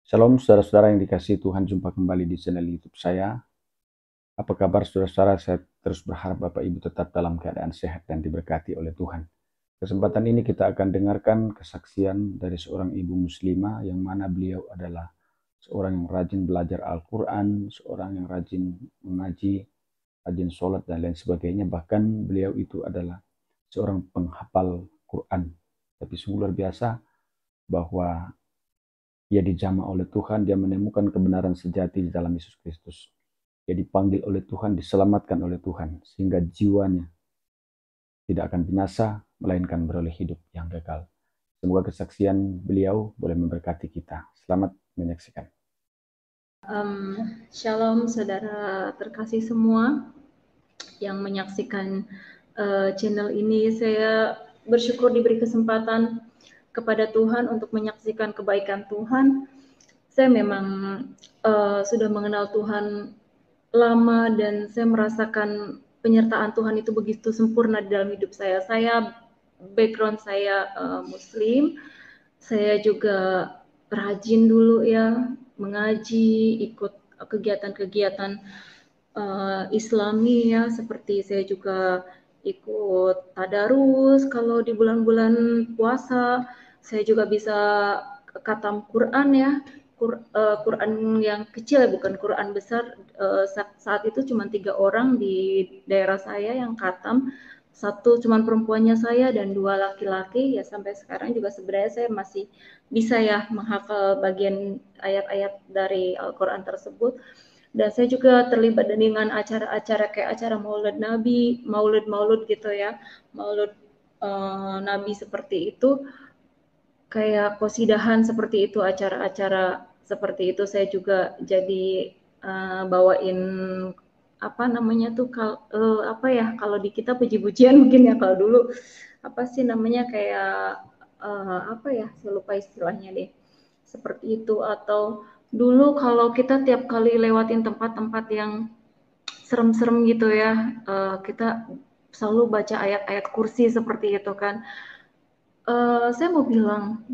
Shalom saudara-saudara yang dikasihi Tuhan, jumpa kembali di channel YouTube saya. Apa kabar saudara-saudara? Saya terus berharap Bapak Ibu tetap dalam keadaan sehat dan diberkati oleh Tuhan. Kesempatan ini kita akan dengarkan kesaksian dari seorang ibu muslimah yang mana beliau adalah seorang yang rajin belajar Al-Quran, seorang yang rajin mengaji, rajin sholat dan lain sebagainya. Bahkan beliau itu adalah seorang penghafal Quran. Tapi sungguh luar biasa bahwa ia dijamah oleh Tuhan, dia menemukan kebenaran sejati di dalam Yesus Kristus. Dia dipanggil oleh Tuhan, diselamatkan oleh Tuhan, sehingga jiwanya tidak akan binasa, melainkan beroleh hidup yang kekal. Semoga kesaksian beliau boleh memberkati kita. Selamat menyaksikan. Shalom saudara terkasih semua yang menyaksikan channel ini. Saya bersyukur diberi kesempatan kepada Tuhan untuk menyaksikan kebaikan Tuhan. Saya memang sudah mengenal Tuhan lama dan saya merasakan penyertaan Tuhan itu begitu sempurna di dalam hidup saya. Background saya Muslim, saya juga rajin dulu ya mengaji, ikut kegiatan-kegiatan Islami ya, seperti saya juga ikut tadarus kalau di bulan-bulan puasa. Saya juga bisa khatam Quran ya, Quran yang kecil, bukan Quran besar. Saat itu cuma 3 orang di daerah saya yang khatam, satu cuma perempuannya saya dan 2 laki-laki ya. Sampai sekarang juga sebenarnya saya masih bisa ya menghafal bagian ayat-ayat dari Al-Quran tersebut. Dan saya juga terlibat dengan acara-acara kayak acara Maulid Nabi, Maulud gitu ya, Maulud Nabi seperti itu, kayak qasidahan seperti itu, acara-acara seperti itu. Saya juga jadi bawain apa namanya tuh apa ya, kalau di kita puji-pujian mungkin ya, kalau dulu apa sih namanya kayak apa ya, saya lupa istilahnya deh, seperti itu. Atau dulu kalau kita tiap kali lewatin tempat-tempat yang serem-serem gitu ya, kita selalu baca ayat-ayat kursi seperti itu kan. Saya mau bilang,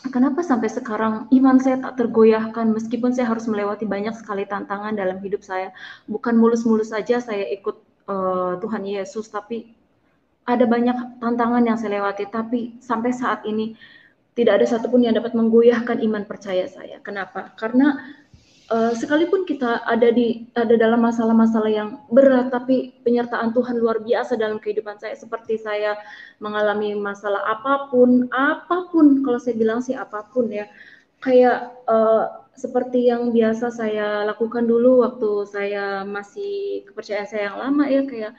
kenapa sampai sekarang iman saya tak tergoyahkan meskipun saya harus melewati banyak sekali tantangan dalam hidup saya. Bukan mulus-mulus saja saya ikut Tuhan Yesus, tapi ada banyak tantangan yang saya lewati. Tapi sampai saat ini tidak ada satupun yang dapat menggoyahkan iman percaya saya. Kenapa? Karena sekalipun kita ada dalam masalah-masalah yang berat, tapi penyertaan Tuhan luar biasa dalam kehidupan saya. Seperti saya mengalami masalah apapun, kalau saya bilang sih apapun ya, kayak seperti yang biasa saya lakukan dulu waktu saya masih kepercayaan saya yang lama ya, kayak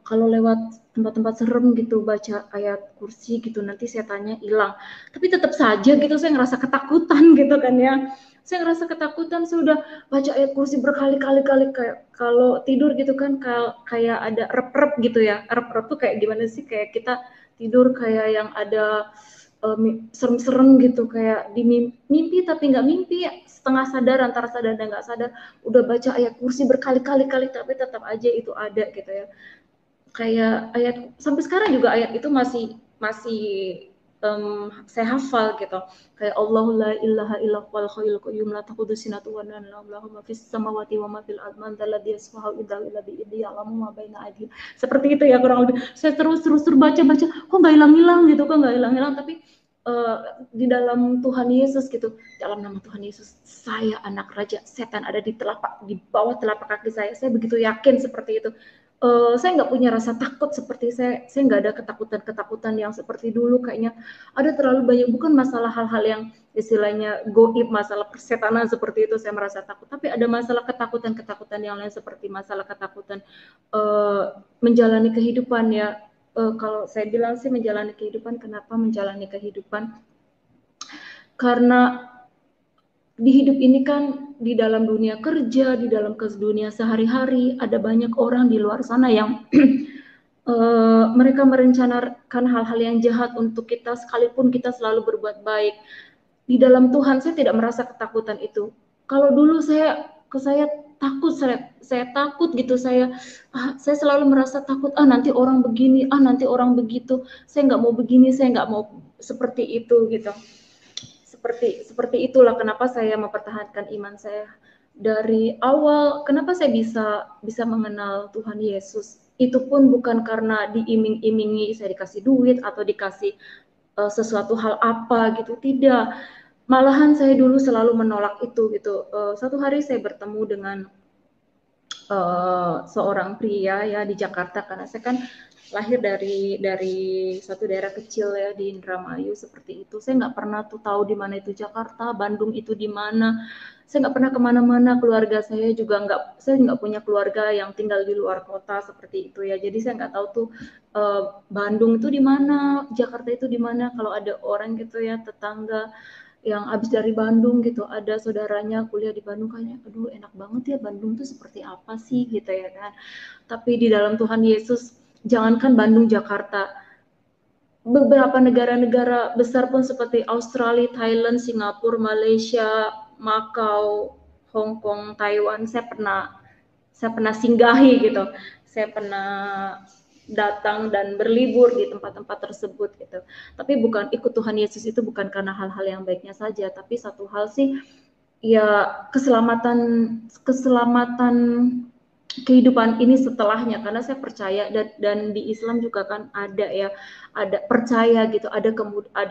kalau lewat tempat-tempat serem gitu baca ayat kursi gitu, nanti setannya hilang. Tapi tetap saja gitu saya ngerasa ketakutan gitu kan ya. Saya ngerasa ketakutan, saya udah baca ayat kursi berkali-kali, kayak kalau tidur gitu kan, kayak ada rep-rep gitu ya. Rep-rep tuh kayak gimana sih, kayak kita tidur kayak yang ada serem-serem gitu, kayak di mimpi tapi nggak mimpi, setengah sadar, antara sadar dan nggak sadar. Udah baca ayat kursi berkali-kali tapi tetap aja itu ada gitu ya. Kayak ayat sampai sekarang juga ayat itu masih saya hafal gitu. Kayak Allahu la ilaha illa huwal hayyul qayyum la ta'khudhuhu sinatun wa la nawm lahu ma fis samawati wa ma fil ardi man dzal ladzi yashfa'u indahu illa bi idzni ya'lamu ma baina aydihim. Seperti itu ya kurang lebih. Saya terus baca, kok nggak hilang-hilang gitu, tapi di dalam Tuhan Yesus gitu, dalam nama Tuhan Yesus, saya anak raja, setan ada di bawah telapak kaki saya. Saya begitu yakin seperti itu. Saya nggak punya rasa takut seperti saya nggak ada ketakutan yang seperti dulu. Kayaknya ada terlalu banyak, bukan masalah hal-hal yang istilahnya goib, masalah persetanan seperti itu saya merasa takut, tapi ada masalah ketakutan yang lain, seperti masalah ketakutan menjalani kehidupan ya. Kalau saya bilang sih menjalani kehidupan, kenapa menjalani kehidupan? Karena di hidup ini kan, di dalam dunia kerja, di dalam dunia sehari-hari, ada banyak orang di luar sana yang mereka merencanakan hal-hal yang jahat untuk kita, sekalipun kita selalu berbuat baik. Di dalam Tuhan saya tidak merasa ketakutan itu. Kalau dulu saya takut, saya takut gitu, saya selalu merasa takut, nanti orang begini, nanti orang begitu, saya nggak mau begini, saya nggak mau seperti itu gitu. seperti itulah kenapa saya mempertahankan iman saya dari awal. Kenapa saya bisa mengenal Tuhan Yesus? Itu pun bukan karena diiming-imingi saya dikasih duit atau dikasih sesuatu hal apa gitu, tidak. Malahan saya dulu selalu menolak itu gitu. Satu hari saya bertemu dengan seorang pria ya di Jakarta, karena saya kan lahir dari satu daerah kecil ya di Indramayu seperti itu. Saya nggak pernah tuh tahu di mana itu Jakarta, Bandung itu di mana. Saya nggak pernah kemana-mana. Keluarga saya juga saya nggak punya keluarga yang tinggal di luar kota seperti itu ya. Jadi saya nggak tahu tuh Bandung itu di mana, Jakarta itu di mana. Kalau ada orang gitu ya, tetangga yang habis dari Bandung gitu, ada saudaranya kuliah di Bandung, kayaknya aduh enak banget ya Bandung tuh seperti apa sih gitu ya kan. Tapi di dalam Tuhan Yesus, jangankan Bandung, Jakarta, beberapa negara-negara besar pun seperti Australia, Thailand, Singapura, Malaysia, Macau, Hong Kong, Taiwan, saya pernah singgahi gitu. Saya pernah datang dan berlibur di tempat-tempat tersebut gitu. Tapi bukan ikut Tuhan Yesus itu bukan karena hal-hal yang baiknya saja, tapi satu hal sih ya keselamatan kehidupan ini setelahnya, karena saya percaya dan di Islam juga kan ada ya, ada percaya gitu, ada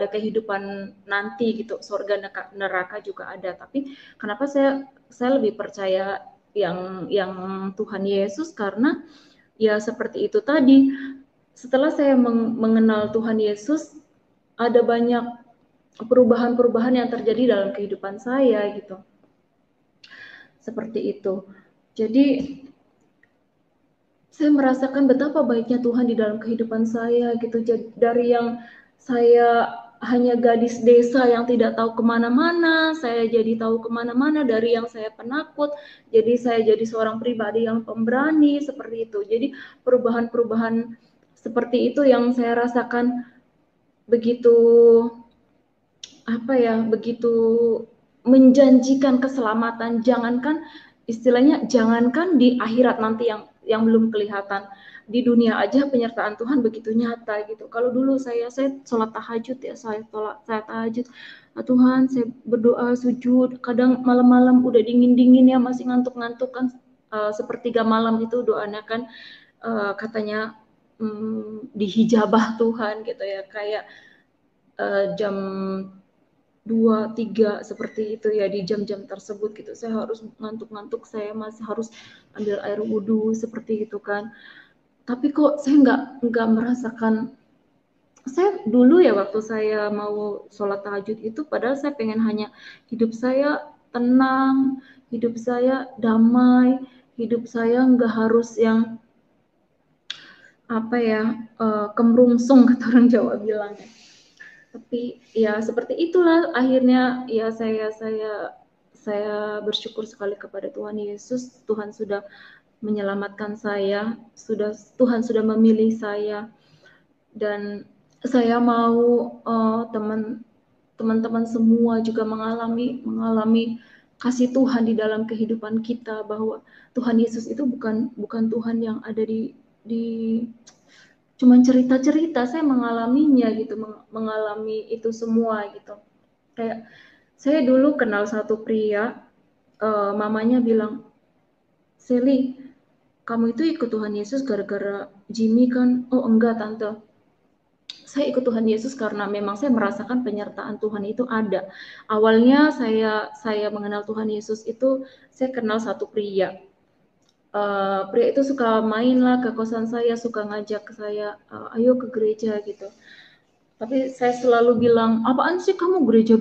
kehidupan nanti gitu, surga neraka juga ada. Tapi kenapa saya lebih percaya yang Tuhan Yesus, karena ya seperti itu tadi, setelah saya mengenal Tuhan Yesus, ada banyak perubahan-perubahan yang terjadi dalam kehidupan saya gitu. Seperti itu. Jadi saya merasakan betapa baiknya Tuhan di dalam kehidupan saya gitu. Dari yang saya hanya gadis desa yang tidak tahu kemana-mana, saya jadi tahu kemana-mana. Dari yang saya penakut, jadi saya jadi seorang pribadi yang pemberani seperti itu. Jadi perubahan-perubahan seperti itu yang saya rasakan begitu begitu menjanjikan keselamatan. Jangankan di akhirat nanti yang belum kelihatan, di dunia aja penyertaan Tuhan begitu nyata gitu. Kalau dulu saya sholat tahajud ya, saya tahajud, Tuhan, saya berdoa sujud, kadang malam-malam udah dingin-dingin ya, masih ngantuk-ngantuk kan, sepertiga malam itu doanya kan katanya dihijabah Tuhan gitu ya, kayak jam 2, 3 seperti itu ya, di jam-jam tersebut gitu saya harus ngantuk-ngantuk, saya masih harus ambil air wudhu seperti itu kan. Tapi kok saya nggak merasakan, saya dulu ya waktu saya mau sholat tahajud itu, padahal saya pengen hanya hidup saya tenang, hidup saya damai, hidup saya nggak harus yang kemrungsung kata orang Jawa bilang. Tapi ya seperti itulah akhirnya ya saya bersyukur sekali kepada Tuhan Yesus. Tuhan sudah menyelamatkan saya, Tuhan sudah memilih saya, dan saya mau teman-teman semua juga mengalami kasih Tuhan di dalam kehidupan kita, bahwa Tuhan Yesus itu bukan Tuhan yang ada di cuman cerita-cerita. Saya mengalaminya gitu, mengalami itu semua gitu. Kayak saya dulu kenal satu pria, mamanya bilang, Sally, kamu itu ikut Tuhan Yesus gara-gara Jimmy kan? Oh enggak tante, saya ikut Tuhan Yesus karena memang saya merasakan penyertaan Tuhan itu ada. Awalnya saya mengenal Tuhan Yesus itu, saya kenal satu pria. Pria itu suka main lah ke kosan saya, suka ngajak saya, ayo ke gereja gitu. Tapi saya selalu bilang, apaan sih kamu gereja?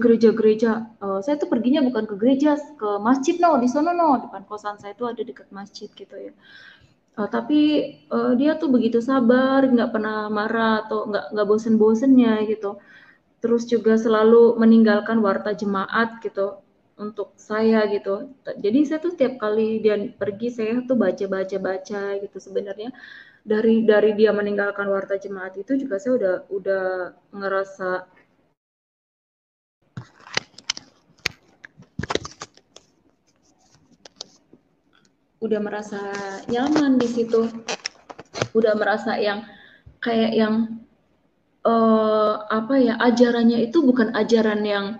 Saya tuh perginya bukan ke gereja, ke masjid di sono depan kosan saya tuh ada dekat masjid gitu ya. Tapi dia tuh begitu sabar, nggak pernah marah atau nggak bosen-bosennya gitu. Terus juga selalu meninggalkan warta jemaat gitu untuk saya gitu. Jadi saya tuh setiap kali dia pergi, saya tuh baca gitu. Sebenarnya dari dia meninggalkan warta jemaat itu juga saya udah ngerasa merasa nyaman di situ. Udah merasa yang kayak yang ajarannya itu bukan ajaran yang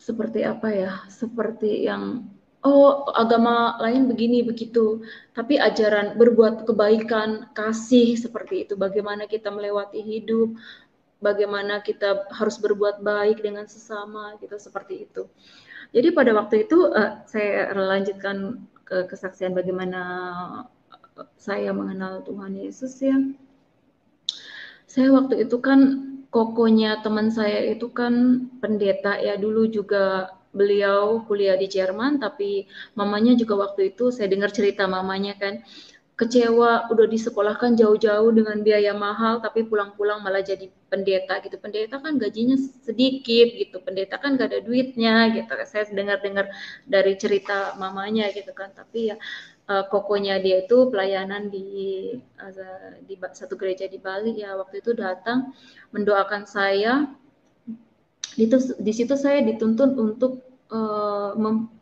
seperti apa ya, seperti yang oh agama lain begini begitu, tapi ajaran berbuat kebaikan, kasih seperti itu, bagaimana kita melewati hidup, bagaimana kita harus berbuat baik dengan sesama gitu, seperti itu. Jadi pada waktu itu saya lanjutkan ke kesaksian bagaimana saya mengenal Tuhan Yesus ya. Saya waktu itu kan kokonya teman saya itu kan pendeta ya, dulu juga beliau kuliah di Jerman, tapi mamanya juga waktu itu saya dengar cerita mamanya kan kecewa udah disekolahkan jauh-jauh dengan biaya mahal tapi pulang-pulang malah jadi pendeta gitu. Pendeta kan gajinya sedikit gitu, pendeta kan gak ada duitnya gitu. Saya dengar-dengar dari cerita mamanya gitu kan, tapi ya kokonya dia itu pelayanan di satu gereja di Bali ya, waktu itu datang mendoakan saya. Di situ saya dituntun untuk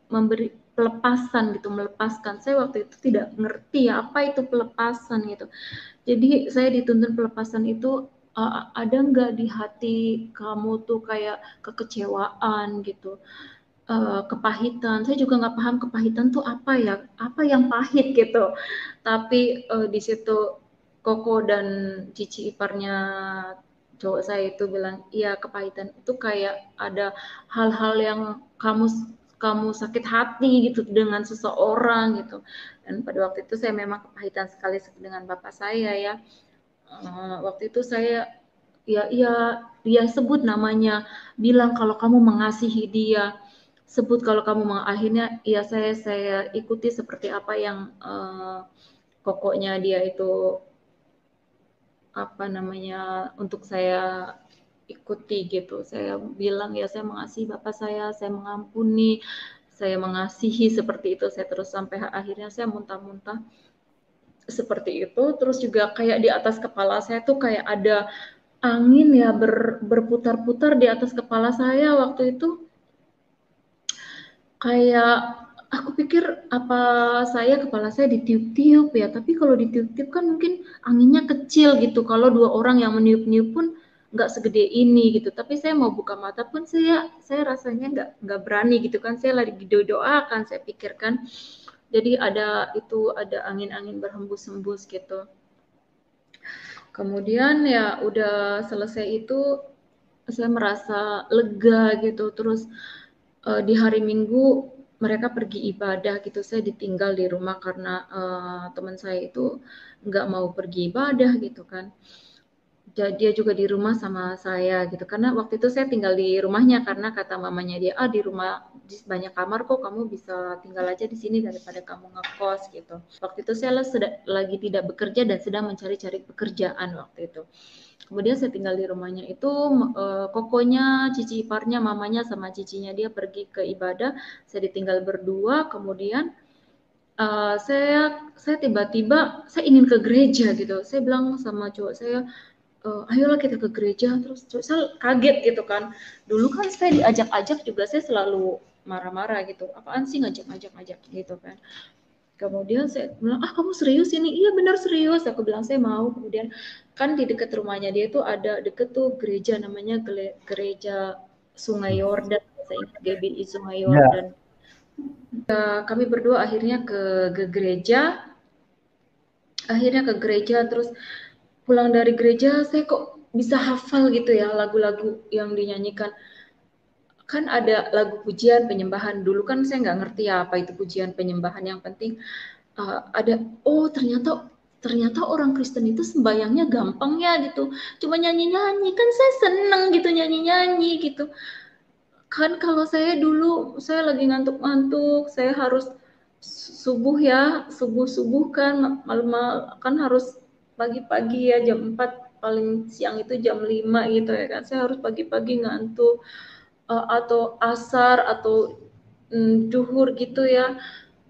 memberi pelepasan gitu, melepaskan. Saya waktu itu tidak ngerti ya apa itu pelepasan gitu. Jadi saya dituntun pelepasan itu ada nggak di hati kamu tuh kayak kekecewaan gitu, kepahitan. Saya juga nggak paham kepahitan tuh apa ya, apa yang pahit gitu. Tapi di situ Koko dan cici iparnya cowok saya itu bilang, iya kepahitan itu kayak ada hal-hal yang kamu kamu sakit hati gitu dengan seseorang gitu. Dan pada waktu itu saya memang kepahitan sekali dengan bapak saya ya. Waktu itu saya ya dia sebut namanya, bilang kalau kamu mengasihi dia, sebut kalau kamu akhirnya ya saya ikuti seperti apa yang pokoknya dia itu apa namanya untuk saya ikuti gitu. Saya bilang ya saya mengasihi bapak saya mengampuni, saya mengasihi seperti itu. Saya terus sampai akhirnya saya muntah-muntah seperti itu. Terus juga kayak di atas kepala saya tuh kayak ada angin ya berputar-putar di atas kepala saya waktu itu. Kayak aku pikir apa kepala saya ditiup-tiup ya, tapi kalau ditiup-tiup kan mungkin anginnya kecil gitu, kalau dua orang yang meniup-niup pun nggak segede ini gitu, tapi saya mau buka mata pun saya rasanya nggak berani gitu kan, saya lagi doakan, saya pikirkan. Jadi ada angin-angin berhembus-hembus gitu. Kemudian ya udah selesai itu saya merasa lega gitu. Terus di hari Minggu mereka pergi ibadah gitu. Saya ditinggal di rumah karena teman saya itu nggak mau pergi ibadah gitu kan. Dia juga di rumah sama saya gitu, karena waktu itu saya tinggal di rumahnya karena kata mamanya dia, di rumah banyak kamar kok, kamu bisa tinggal aja di sini daripada kamu ngekos gitu. Waktu itu saya lagi tidak bekerja dan sedang mencari-cari pekerjaan waktu itu. Kemudian saya tinggal di rumahnya itu, kokonya, cici iparnya, mamanya sama cicinya dia pergi ke ibadah, saya ditinggal berdua. Kemudian saya tiba-tiba saya ingin ke gereja gitu. Saya bilang sama cowok saya, ayolah kita ke gereja. Terus saya kaget gitu kan, dulu kan saya diajak-ajak juga saya selalu marah-marah gitu, apaan sih ngajak-ngajak gitu kan. Kemudian saya bilang, kamu serius ini? Iya benar serius, aku bilang saya mau. Kemudian kan di dekat rumahnya dia tuh ada deket tuh gereja namanya gereja Sungai Yordan, saya ingat GBI Sungai Ya, Yordan. Kami berdua akhirnya ke gereja, terus pulang dari gereja saya kok bisa hafal gitu ya lagu-lagu yang dinyanyikan. Kan ada lagu pujian penyembahan, dulu kan saya nggak ngerti ya apa itu pujian penyembahan, yang penting ada, ternyata orang Kristen itu sembayangnya gampang ya gitu, cuma nyanyi-nyanyi, kan saya seneng gitu nyanyi-nyanyi gitu. Kan kalau saya dulu saya lagi ngantuk-ngantuk, saya harus subuh ya, subuh kan malam kan harus pagi-pagi ya, jam 4 paling siang itu jam 5 gitu ya kan. Saya harus pagi-pagi ngantuk, atau asar atau duhur gitu ya.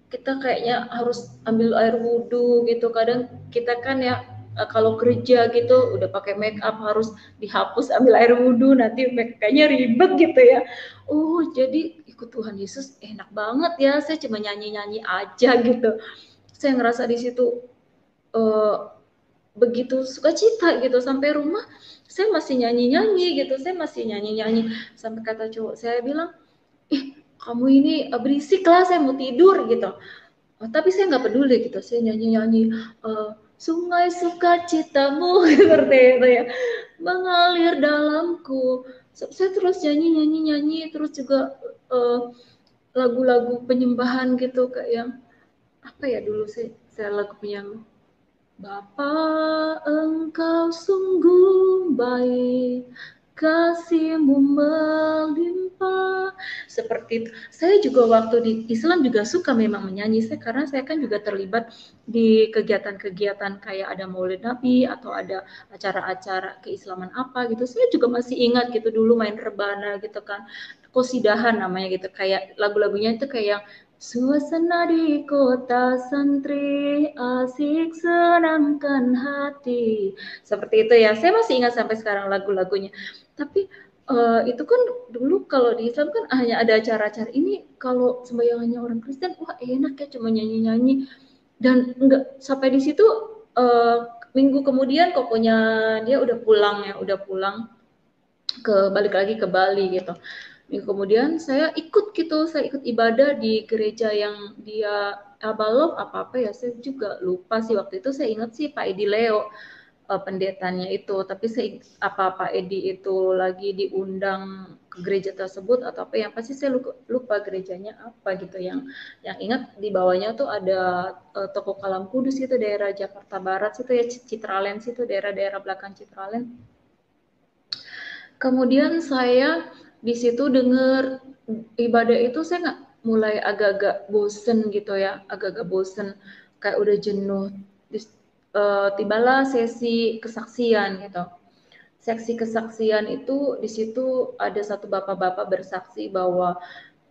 Kita kayaknya harus ambil air wudhu gitu. Kadang kita kan ya kalau kerja gitu udah pakai make up harus dihapus ambil air wudhu, nanti kayaknya ribet gitu ya. Jadi ikut Tuhan Yesus enak banget ya, saya cuma nyanyi-nyanyi aja gitu. Saya ngerasa di situ begitu sukacita gitu, sampai rumah saya masih nyanyi-nyanyi gitu, saya masih nyanyi-nyanyi sampai kata cowok saya bilang, kamu ini berisik lah, saya mau tidur gitu. Tapi saya nggak peduli gitu, saya nyanyi-nyanyi sungai sukacitamu seperti itu ya, mengalir dalamku. Saya terus nyanyi, terus juga lagu-lagu penyembahan gitu, kayak yang apa ya dulu saya lagu yang Bapa engkau sungguh baik, kasih-Mu melimpah. Seperti itu. Saya juga waktu di Islam juga suka memang menyanyi, karena saya kan juga terlibat di kegiatan-kegiatan kayak ada Maulid Nabi atau ada acara-acara keislaman apa gitu. Saya juga masih ingat gitu dulu main rebana gitu kan. Kosidahan namanya gitu, kayak lagu-lagunya itu kayak suasana di kota santri, asik senangkan hati. Seperti itu ya. Saya masih ingat sampai sekarang lagu-lagunya. Tapi itu kan dulu kalau di Islam kan hanya ada acara-acara ini. Kalau sembayangannya orang Kristen, wah enak ya cuma nyanyi-nyanyi. Dan enggak sampai di situ minggu kemudian pokoknya dia udah pulang ya, udah pulang balik lagi ke Bali gitu. Minggu kemudian saya ikut gitu, saya ikut ibadah di gereja yang dia Abalov apa ya, saya juga lupa sih. Waktu itu saya ingat sih Pak Edi Leo pendetanya itu, tapi saya apa Pak Edi itu lagi diundang ke gereja tersebut atau apa yang pasti saya lupa gerejanya apa gitu. Yang ingat di bawahnya tuh ada toko Kalam Kudus itu, daerah Jakarta Barat situ ya, Citraland situ, daerah-daerah belakang Citraland. Kemudian saya di situ dengar ibadah itu, saya nggak mulai agak-agak bosen gitu ya, agak-agak bosen, kayak udah jenuh. Tibalah sesi kesaksian gitu. Seksi kesaksian itu di situ ada satu bapak-bapak bersaksi bahwa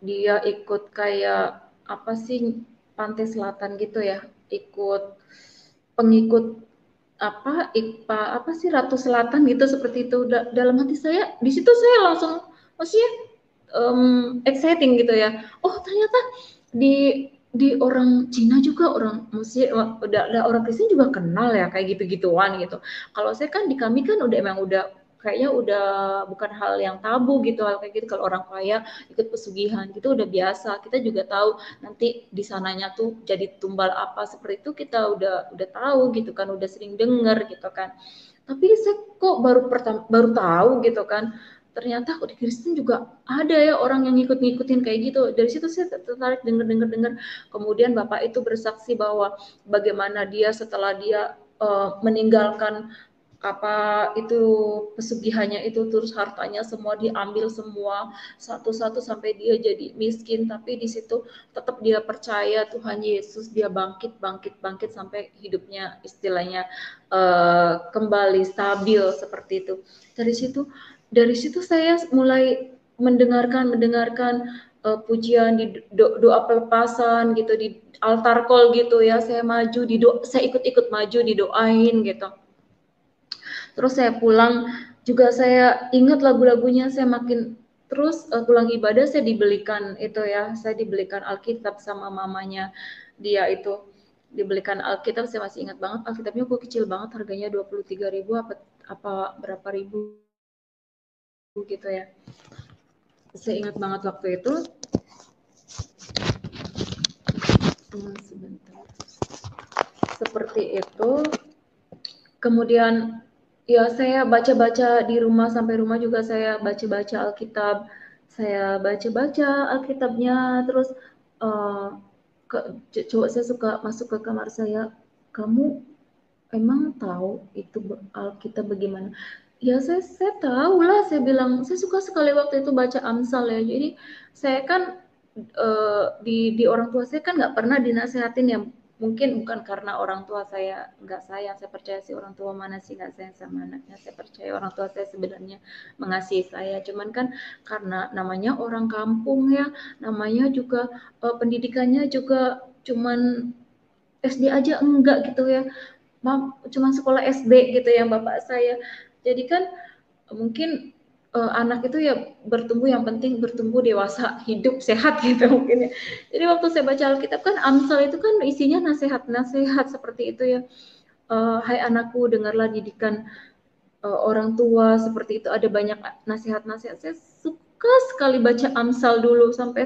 dia ikut kayak apa sih, Pantai Selatan gitu ya, ikut pengikut apa IPA apa sih Ratu Selatan gitu, seperti itu. Dalam hati saya di situ saya langsung maksudnya exciting gitu ya. Oh ternyata di orang Cina juga orang muslim, udah orang Kristen juga kenal ya kayak gitu-gituan gitu. Kalau saya kan di kami kan emang udah kayaknya udah bukan hal yang tabu gitu, hal kayak gitu. Kalau orang kaya ikut pesugihan gitu udah biasa. Kita juga tahu nanti di sananya tuh jadi tumbal apa seperti itu, kita udah tahu gitu kan, udah sering dengar gitu kan. Tapi saya kok baru tahu gitu kan, ternyata kok di Kristen juga ada ya orang yang ngikut-ngikutin kayak gitu. Dari situ saya tertarik dengar. Kemudian bapak itu bersaksi bahwa bagaimana dia setelah dia meninggalkan apa itu pesugihannya itu, terus hartanya semua diambil semua satu-satu sampai dia jadi miskin, tapi di situ tetap dia percaya Tuhan Yesus, dia bangkit sampai hidupnya istilahnya kembali stabil seperti itu. Dari situ saya mulai mendengarkan pujian di doa pelepasan gitu di altar call gitu ya, saya ikut-ikut maju didoain gitu. Terus saya pulang juga saya ingat lagu-lagunya, saya makin terus pulang ibadah saya dibelikan itu ya, saya dibelikan Alkitab sama mamanya dia itu, dibelikan Alkitab. Saya masih ingat banget Alkitabnya kok kecil banget, harganya 23.000 apa berapa ribu gitu ya. Saya ingat banget waktu itu. Sebentar. Seperti itu. Kemudian ya saya baca-baca di rumah, sampai rumah juga saya baca-baca Alkitab. Saya baca-baca Alkitabnya, terus uh, coba saya suka masuk ke kamar saya, kamu emang tahu itu Alkitab bagaimana? Ya saya tahu lah, saya bilang saya suka sekali waktu itu baca Amsal ya. Jadi saya kan di orang tua saya kan nggak pernah dinasehatin ya, mungkin bukan karena orang tua saya nggak sayang, saya percaya sih orang tua mana sih nggak sayang sama anaknya, saya percaya orang tua saya sebenarnya mengasihi saya, cuman kan karena namanya orang kampung ya, namanya juga pendidikannya juga cuman SD aja enggak gitu ya, cuma sekolah SD gitu yang bapak saya. Jadi kan mungkin anak itu ya bertumbuh, yang penting bertumbuh dewasa, hidup sehat gitu mungkin ya. Jadi waktu saya baca Alkitab kan Amsal itu kan isinya nasihat-nasihat seperti itu ya. Hai anakku, dengarlah didikan orang tua, seperti itu ada banyak nasihat-nasihat. Saya suka sekali baca Amsal dulu, sampai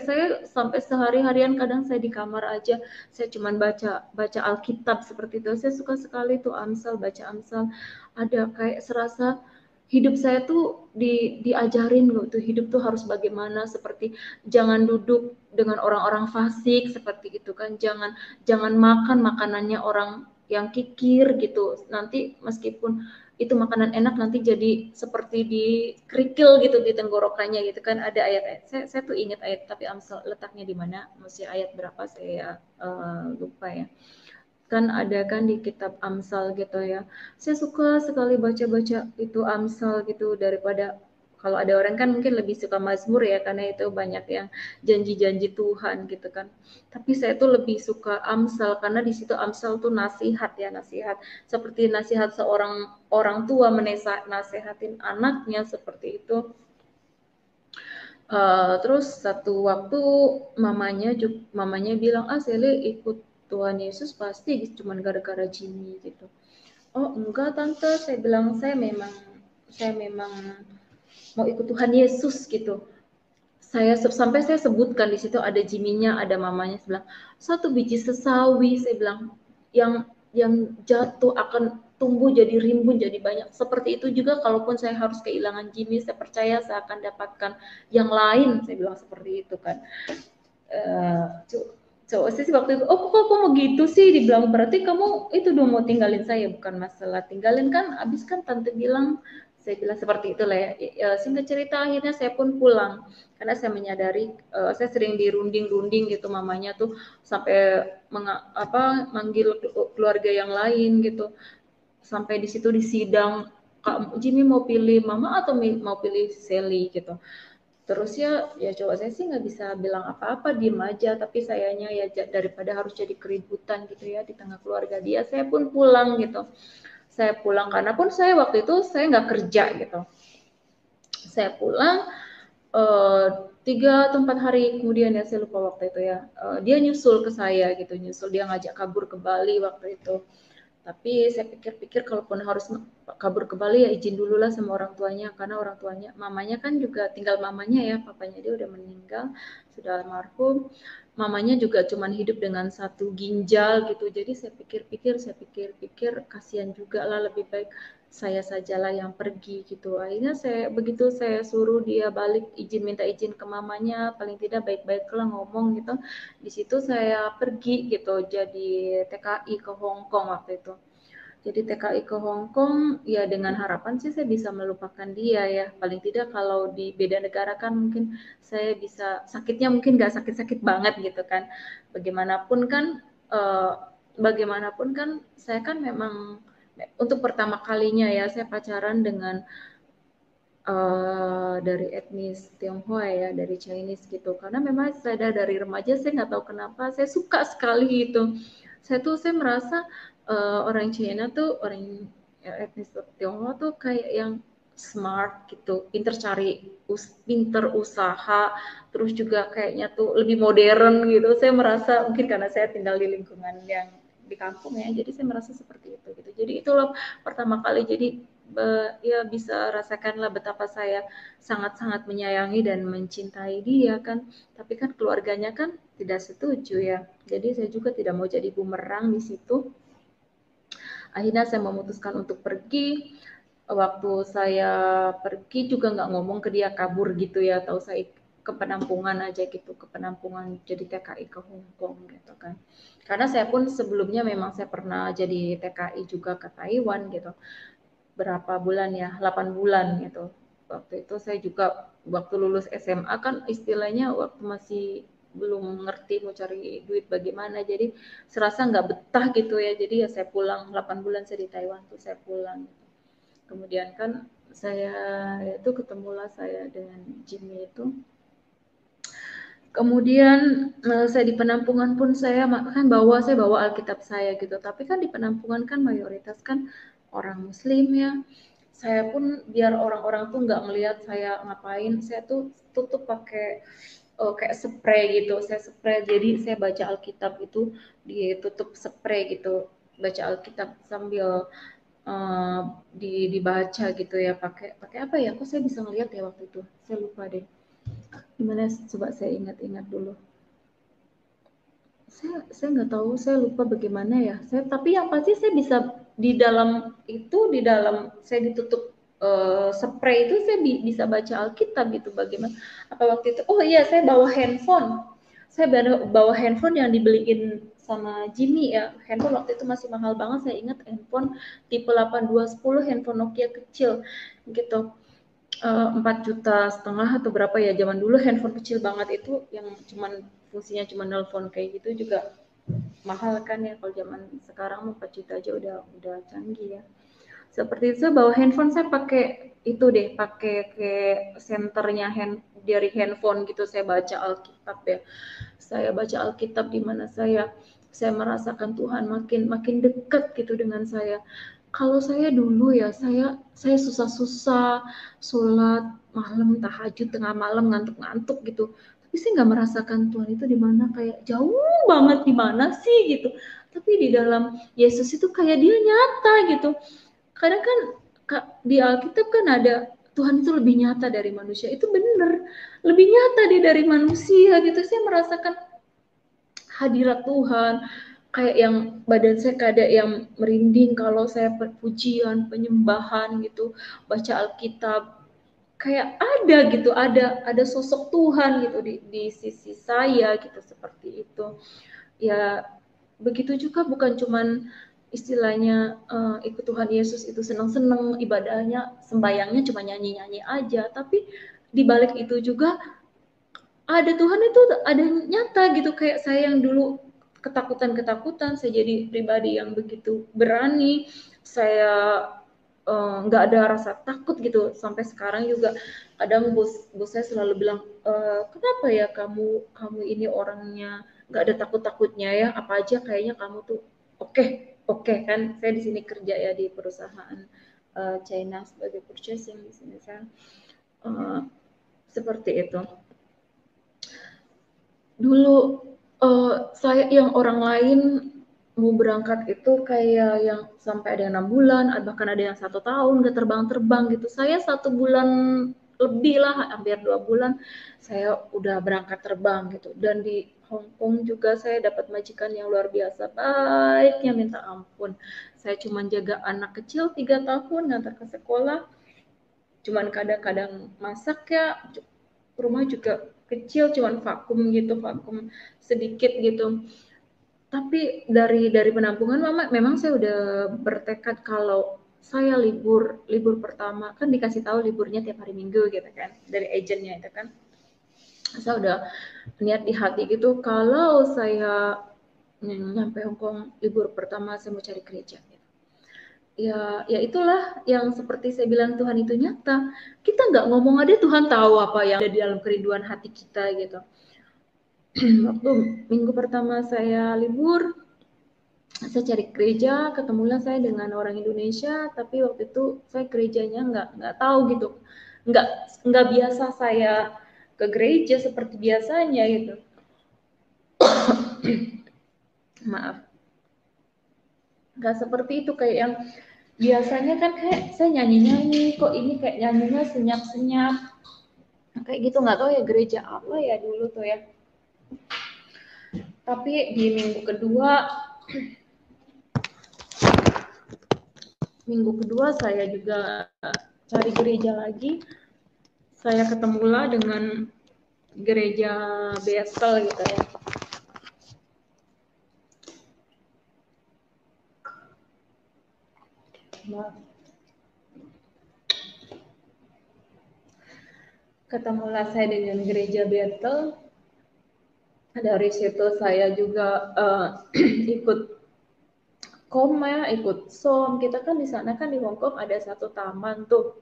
sehari-harian kadang saya di kamar aja saya cuman baca Alkitab seperti itu. Saya suka sekali tuh Amsal, baca Amsal. Ada kayak serasa hidup saya tuh diajarin gitu, hidup tuh harus bagaimana, seperti jangan duduk dengan orang-orang fasik seperti itu kan, jangan jangan makan makanannya orang yang kikir gitu. Nanti meskipun itu makanan enak nanti jadi seperti di kerikil gitu di tenggorokannya gitu kan. Ada ayat-ayat, saya tuh ingat ayat, tapi Amsal letaknya di mana, masih ayat berapa saya lupa ya. Kan ada kan di kitab Amsal gitu ya. Saya suka sekali baca-baca itu Amsal gitu, daripada kalau ada orang kan mungkin lebih suka Mazmur ya, karena itu banyak yang janji-janji Tuhan gitu kan. Tapi saya tuh lebih suka Amsal karena di situ Amsal tuh nasihat ya, nasihat. Seperti nasihat seorang orang tua nasihatin anaknya seperti itu. Terus satu waktu mamanya bilang, Sele ikut Tuhan Yesus pasti cuma gara-gara Jimmy gitu. Oh enggak tante, saya bilang saya memang mau ikut Tuhan Yesus gitu. Sampai saya sebutkan di situ ada Jiminya, ada mamanya, saya bilang satu biji sesawi, saya bilang yang jatuh akan tumbuh jadi rimbun jadi banyak. Seperti itu juga kalaupun saya harus kehilangan Jimmy, saya percaya saya akan dapatkan yang lain, saya bilang seperti itu kan. Cowok sih waktu itu, kok kamu mau gitu sih, dibilang berarti kamu itu dong mau tinggalin saya. Bukan masalah tinggalin kan, abis kan tante bilang, saya bilang seperti itulah ya. Singkat cerita akhirnya saya pun pulang karena saya menyadari saya sering dirunding-runding gitu mamanya tuh, sampai manggil keluarga yang lain gitu, sampai di situ di sidang, Kak Jimmy mau pilih mama atau mau pilih Sally gitu. Terus ya coba saya sih nggak bisa bilang apa-apa, diem aja, tapi sayanya ya daripada harus jadi keributan gitu ya di tengah keluarga dia, saya pun pulang gitu. Saya pulang karena pun saya waktu itu saya nggak kerja gitu. Saya pulang 3 atau 4 hari kemudian ya, saya lupa waktu itu ya, dia nyusul ke saya gitu, dia ngajak kabur ke Bali waktu itu. Tapi saya pikir-pikir kalaupun harus kabur ke Bali ya izin dulu lah sama orang tuanya, karena orang tuanya, mamanya kan juga tinggal mamanya ya, papanya dia udah meninggal, sudah almarhum. Mamanya juga cuman hidup dengan 1 ginjal gitu. Jadi saya pikir-pikir kasihan juga lah, lebih baik saya sajalah yang pergi gitu. Akhirnya begitu saya suruh dia balik, minta izin ke mamanya, paling tidak baik-baik lah ngomong gitu. Di situ saya pergi gitu, jadi TKI ke Hong Kong waktu itu. Jadi TKI ke Hong Kong ya dengan harapan sih saya bisa melupakan dia ya. Paling tidak kalau di beda negara kan mungkin saya bisa, sakitnya mungkin nggak sakit-sakit banget gitu kan. Bagaimanapun kan eh, bagaimanapun kan saya kan memang untuk pertama kalinya ya saya pacaran dengan dari etnis Tionghoa ya, dari Chinese gitu. Karena memang saya dari remaja saya nggak tahu kenapa saya suka sekali gitu. Saya merasa orang China tuh, orang etnis Tionghoa tuh kayak yang smart gitu, pinter usaha, terus juga kayaknya tuh lebih modern gitu. Saya merasa mungkin karena saya tinggal di lingkungan yang di kampung ya, jadi saya merasa seperti itu gitu. Jadi itulah pertama kali, jadi ya bisa rasakanlah betapa saya sangat-sangat menyayangi dan mencintai dia kan. Tapi kan keluarganya kan tidak setuju ya. Jadi saya juga tidak mau jadi bumerang di situ. Akhirnya saya memutuskan untuk pergi. Waktu saya pergi juga nggak ngomong ke dia kabur gitu ya, tahu saya ke penampungan aja gitu, ke penampungan jadi TKI ke Hong Kong gitu kan. Karena saya pun sebelumnya memang saya pernah jadi TKI juga ke Taiwan gitu, berapa bulan ya, 8 bulan gitu. Waktu itu saya juga waktu lulus SMA kan istilahnya waktu masih belum ngerti mau cari duit bagaimana, jadi serasa nggak betah gitu ya, jadi ya saya pulang 8 bulan saya di Taiwan tuh saya pulang gitu. Kemudian kan saya itu ketemulah saya dengan Jimmy itu. Kemudian saya di penampungan pun saya bawa Alkitab saya gitu, tapi kan di penampungan kan mayoritas kan orang Muslim ya. Saya pun biar orang-orang tuh nggak ngelihat saya ngapain, saya tuh tutup pakai kayak spray gitu. Saya spray, jadi saya baca Alkitab itu ditutup spray gitu, baca Alkitab sambil dibaca gitu ya, pakai pakai apa ya? Kok saya bisa ngelihat ya waktu itu? Saya lupa deh. Gimana? Coba saya ingat-ingat dulu. Saya nggak tahu, saya lupa bagaimana ya. Tapi yang pasti saya bisa di dalam itu, di dalam saya ditutup spray itu saya bisa baca Alkitab gitu. Bagaimana? Apa waktu itu? Oh iya, saya bawa handphone. Saya bawa handphone yang dibeliin sama Jimmy ya. Handphone waktu itu masih mahal banget. Saya ingat handphone tipe 8210, handphone Nokia kecil gitu. 4,5 juta atau berapa ya, zaman dulu handphone kecil banget itu yang cuman fungsinya cuma nelpon kayak gitu juga mahal kan ya. Kalau zaman sekarang 4 juta aja udah canggih ya. Seperti itu, bawa handphone saya pakai itu deh, pakai kayak senternya dari handphone gitu. Saya baca Alkitab ya. Saya baca Alkitab di mana saya merasakan Tuhan makin makin dekat gitu dengan saya. Kalau saya dulu ya, saya susah-susah sholat malam, tahajud tengah malam, ngantuk-ngantuk gitu. Tapi saya nggak merasakan Tuhan itu di mana, kayak jauh banget di mana sih gitu. Tapi di dalam Yesus itu kayak dia nyata gitu. Kadang kan di Alkitab kan ada Tuhan itu lebih nyata dari manusia. Itu benar, lebih nyata dia dari manusia gitu. Saya merasakan hadirat Tuhan, kayak yang badan saya kayak yang merinding kalau saya pujian, penyembahan gitu, baca Alkitab. Kayak ada gitu, ada sosok Tuhan gitu di sisi saya gitu, seperti itu. Ya begitu juga, bukan cuman istilahnya ikut Tuhan Yesus itu senang-senang ibadahnya, sembayangnya cuma nyanyi-nyanyi aja, tapi di balik itu juga ada Tuhan itu, ada nyata gitu. Kayak saya yang dulu ketakutan-ketakutan, saya jadi pribadi yang begitu berani. Saya nggak ada rasa takut gitu. Sampai sekarang juga kadang bos saya selalu bilang, kenapa ya kamu kamu ini orangnya nggak ada takut-takutnya ya, apa aja kayaknya kamu tuh oke oke kan. Saya di sini kerja ya di perusahaan China sebagai purchasing di sini saya, seperti itu. Dulu saya yang orang lain mau berangkat itu kayak yang sampai ada yang 6 bulan, bahkan ada yang 1 tahun gak terbang-terbang gitu. Saya 1 bulan lebih lah, hampir 2 bulan saya udah berangkat terbang gitu. Dan di Hong Kong juga saya dapat majikan yang luar biasa baiknya minta ampun. Saya cuma jaga anak kecil 3 tahun ngantar ke sekolah, cuman kadang-kadang masak ya, rumah juga kecil, cuman vakum gitu, vakum sedikit gitu. Tapi dari penampungan mama memang saya udah bertekad kalau saya libur libur pertama kan dikasih tahu liburnya tiap hari Minggu gitu kan dari agennya itu kan. Saya udah niat di hati gitu kalau saya nyampe Hong Kong libur pertama saya mau cari gereja. Ya, ya itulah yang seperti saya bilang, Tuhan itu nyata. Kita nggak ngomong aja Tuhan tahu apa yang ada di dalam kerinduan hati kita gitu. Waktu minggu pertama saya libur, saya cari gereja, ketemulah saya dengan orang Indonesia, tapi waktu itu saya gerejanya nggak tahu gitu, nggak nggak biasa saya ke gereja seperti biasanya gitu. Maaf, nggak seperti itu kayak yang biasanya kan, kayak saya nyanyi-nyanyi, kok ini kayak nyanyinya senyap-senyap kayak gitu, nggak tahu ya gereja apa ya dulu tuh ya. Tapi di minggu kedua saya juga cari gereja lagi, saya ketemulah dengan gereja Bethel gitu ya. Nah, ketemulah saya dengan gereja Bethel. Dari situ saya juga ikut koma, ikut som. Kita kan di sana kan di Hong Kong ada satu taman tuh.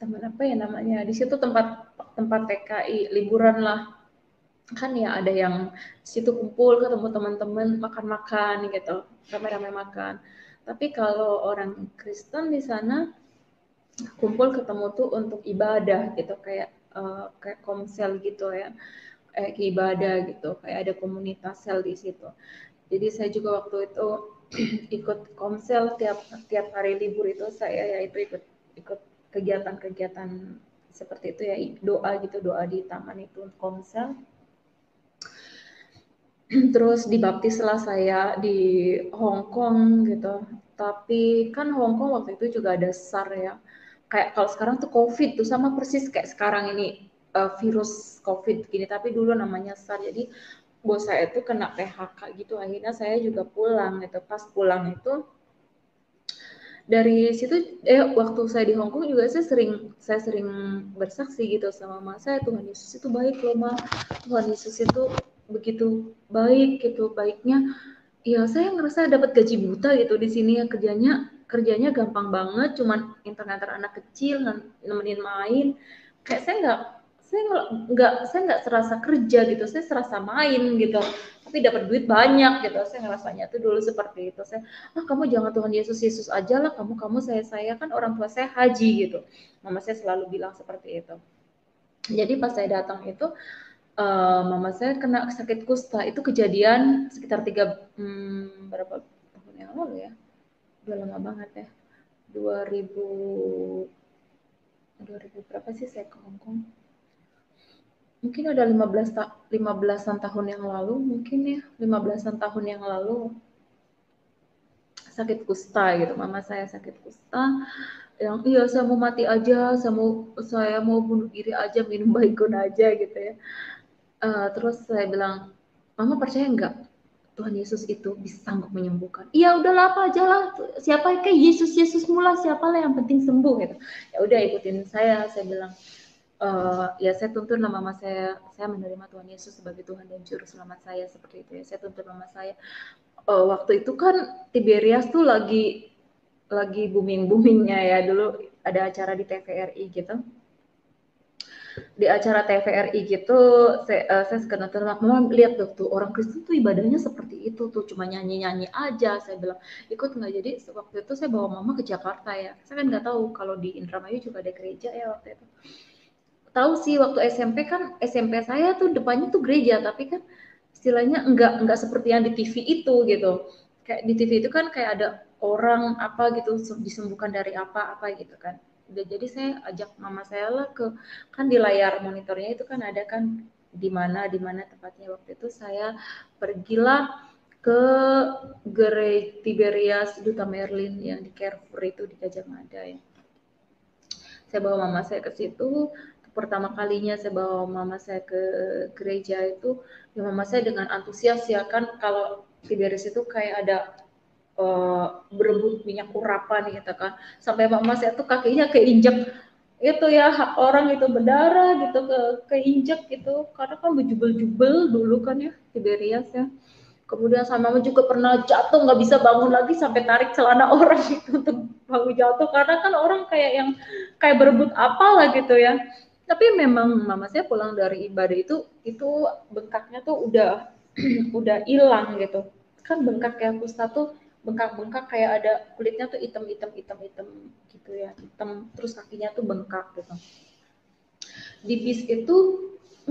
Taman apa ya namanya? Di situ tempat PKI liburan lah. Kan ya ada yang situ kumpul, ketemu teman-teman, makan-makan gitu, rame-rame makan. Tapi kalau orang Kristen di sana kumpul ketemu tuh untuk ibadah gitu, kayak komsel gitu ya, kayak ibadah gitu, kayak ada komunitas sel di situ. Jadi saya juga waktu itu ikut komsel tiap hari libur itu, saya ya itu ikut ikut kegiatan-kegiatan seperti itu ya, doa gitu, doa di taman itu komsel. Terus dibaptislah saya di Hong Kong gitu. Tapi kan Hong Kong waktu itu juga ada SARS ya. Kayak kalau sekarang tuh COVID tuh sama persis kayak sekarang ini virus COVID gini. Tapi dulu namanya SARS. Jadi bos saya itu kena PHK gitu. Akhirnya saya juga pulang gitu. Pas pulang itu dari situ waktu saya di Hong Kong juga saya sering bersaksi gitu sama mama saya, Tuhan Yesus itu baik loh ma, Tuhan Yesus itu begitu baik gitu, baiknya ya saya ngerasa dapat gaji buta gitu di sini ya, kerjanya gampang banget, cuman nganter anak kecil, nemenin main, kayak saya nggak serasa kerja gitu, saya serasa main gitu, tapi dapat duit banyak gitu, saya ngerasanya tuh dulu seperti itu. Kamu jangan Tuhan Yesus Yesus aja lah, kamu saya kan orang tua saya haji gitu, mama saya selalu bilang seperti itu. Jadi pas saya datang itu mama saya kena sakit kusta, itu kejadian sekitar berapa tahun yang lalu ya, udah lama banget ya, 2000 berapa sih saya ke Hong Kong, mungkin udah 15-an tahun yang lalu, mungkin ya 15-an tahun yang lalu, sakit kusta gitu, mama saya sakit kusta, yang iya saya mau mati aja, saya mau bunuh diri aja, minum baygon aja gitu ya. Terus saya bilang, mama percaya nggak Tuhan Yesus itu bisa sanggup menyembuhkan? Iya udahlah, apa aja lah, siapa kayak Yesus mula, siapalah yang penting sembuh gitu. Ya udah ikutin saya bilang, ya saya tuntun lah mama saya menerima Tuhan Yesus sebagai Tuhan dan Juru Selamat saya, seperti itu ya. Saya tuntun mama saya. Waktu itu kan Tiberias tuh lagi boomingnya ya, dulu ada acara di TVRI gitu. Di acara TVRI gitu, saya sekedar nonton, mama lihat tuh orang Kristen tuh ibadahnya seperti itu tuh, cuma nyanyi aja. Saya bilang ikut nggak? Jadi waktu itu saya bawa mama ke Jakarta ya, saya kan nggak tahu kalau di Indramayu juga ada gereja ya waktu itu. Tahu sih waktu SMP kan, SMP saya tuh depannya tuh gereja, tapi kan istilahnya enggak seperti yang di TV itu gitu. Kayak di TV itu kan kayak ada orang apa gitu disembuhkan dari apa gitu kan. Udah, jadi saya ajak mama saya lah kan di layar monitornya itu kan ada kan di mana tempatnya. Waktu itu saya pergilah ke gereja Tiberias Duta Merlin yang di Carrefour itu di Gajah Mada ya. Saya bawa mama saya ke situ. Pertama kalinya saya bawa mama saya ke gereja itu, ya mama saya dengan antusias ya, kan kalau Tiberias itu kayak ada berebut minyak urapan gitu kan, sampai mama saya tuh kakinya keinjek itu ya, hak orang itu berdarah gitu, keinjek gitu, karena kan bejubel-jubel dulu kan ya Tiberias ya. Kemudian sama mama juga pernah jatuh nggak bisa bangun lagi, sampai tarik celana orang itu untuk bangun jatuh, karena kan orang kayak yang kayak berebut apalah gitu ya. Tapi memang mama saya pulang dari ibadah itu bengkaknya tuh udah udah hilang gitu. Kan bengkak ya, kusta tuh bengkak-bengkak kayak ada kulitnya tuh hitam gitu ya, hitam, terus kakinya tuh bengkak gitu. Di bis itu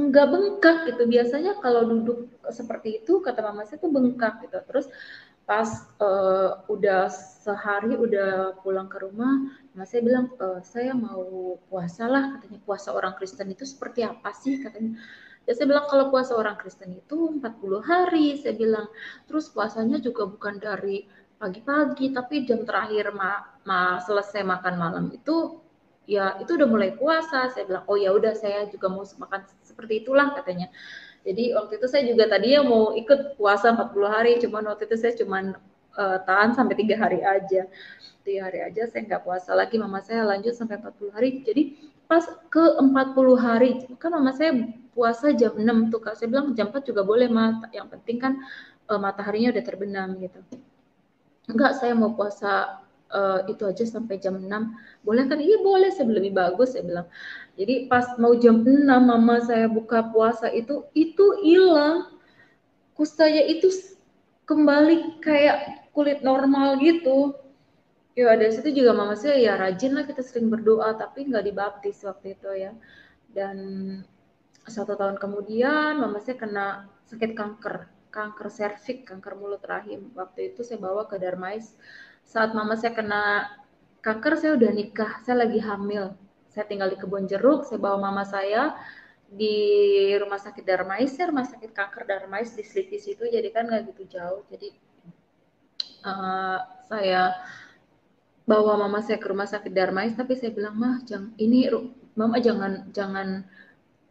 nggak bengkak gitu, biasanya kalau duduk seperti itu kata mama saya tuh bengkak gitu. Terus pas udah sehari udah pulang ke rumah, mama saya bilang, saya mau puasa lah katanya. Puasa orang Kristen itu seperti apa sih katanya. Ya saya bilang kalau puasa orang Kristen itu 40 hari, saya bilang. Terus puasanya juga bukan dari pagi-pagi, tapi jam terakhir selesai makan malam itu ya itu udah mulai puasa. Saya bilang, oh ya udah, saya juga mau makan seperti itulah katanya. Jadi waktu itu saya juga tadinya mau ikut puasa 40 hari, cuman waktu itu saya cuman tahan sampai 3 hari aja. 3 hari aja saya nggak puasa lagi, mama saya lanjut sampai 40 hari. Jadi pas ke 40 hari, kan mama saya puasa jam 6 tuh Kak. Saya bilang jam 4 juga boleh, Ma. Yang penting kan mataharinya udah terbenam gitu. Enggak, saya mau puasa itu aja sampai jam 6. Boleh kan? Iya boleh, saya lebih bagus, saya bilang. Jadi pas mau jam 6 mama saya buka puasa itu hilang. Kustanya itu kembali kayak kulit normal gitu. Ya dari situ juga mama saya ya rajin lah, kita sering berdoa, tapi nggak dibaptis waktu itu ya. Dan 1 tahun kemudian mama saya kena sakit kanker serviks, kanker mulut rahim. Waktu itu saya bawa ke Darmais. Saat mama saya kena kanker, saya udah nikah, saya lagi hamil. saya tinggal di Kebonjeruk, saya bawa mama saya di rumah sakit Darmais, ya rumah sakit kanker Darmais di Slipi situ, jadi kan nggak gitu jauh. Jadi saya bawa mama saya ke rumah sakit Darmais, tapi saya bilang, mah mama jangan jangan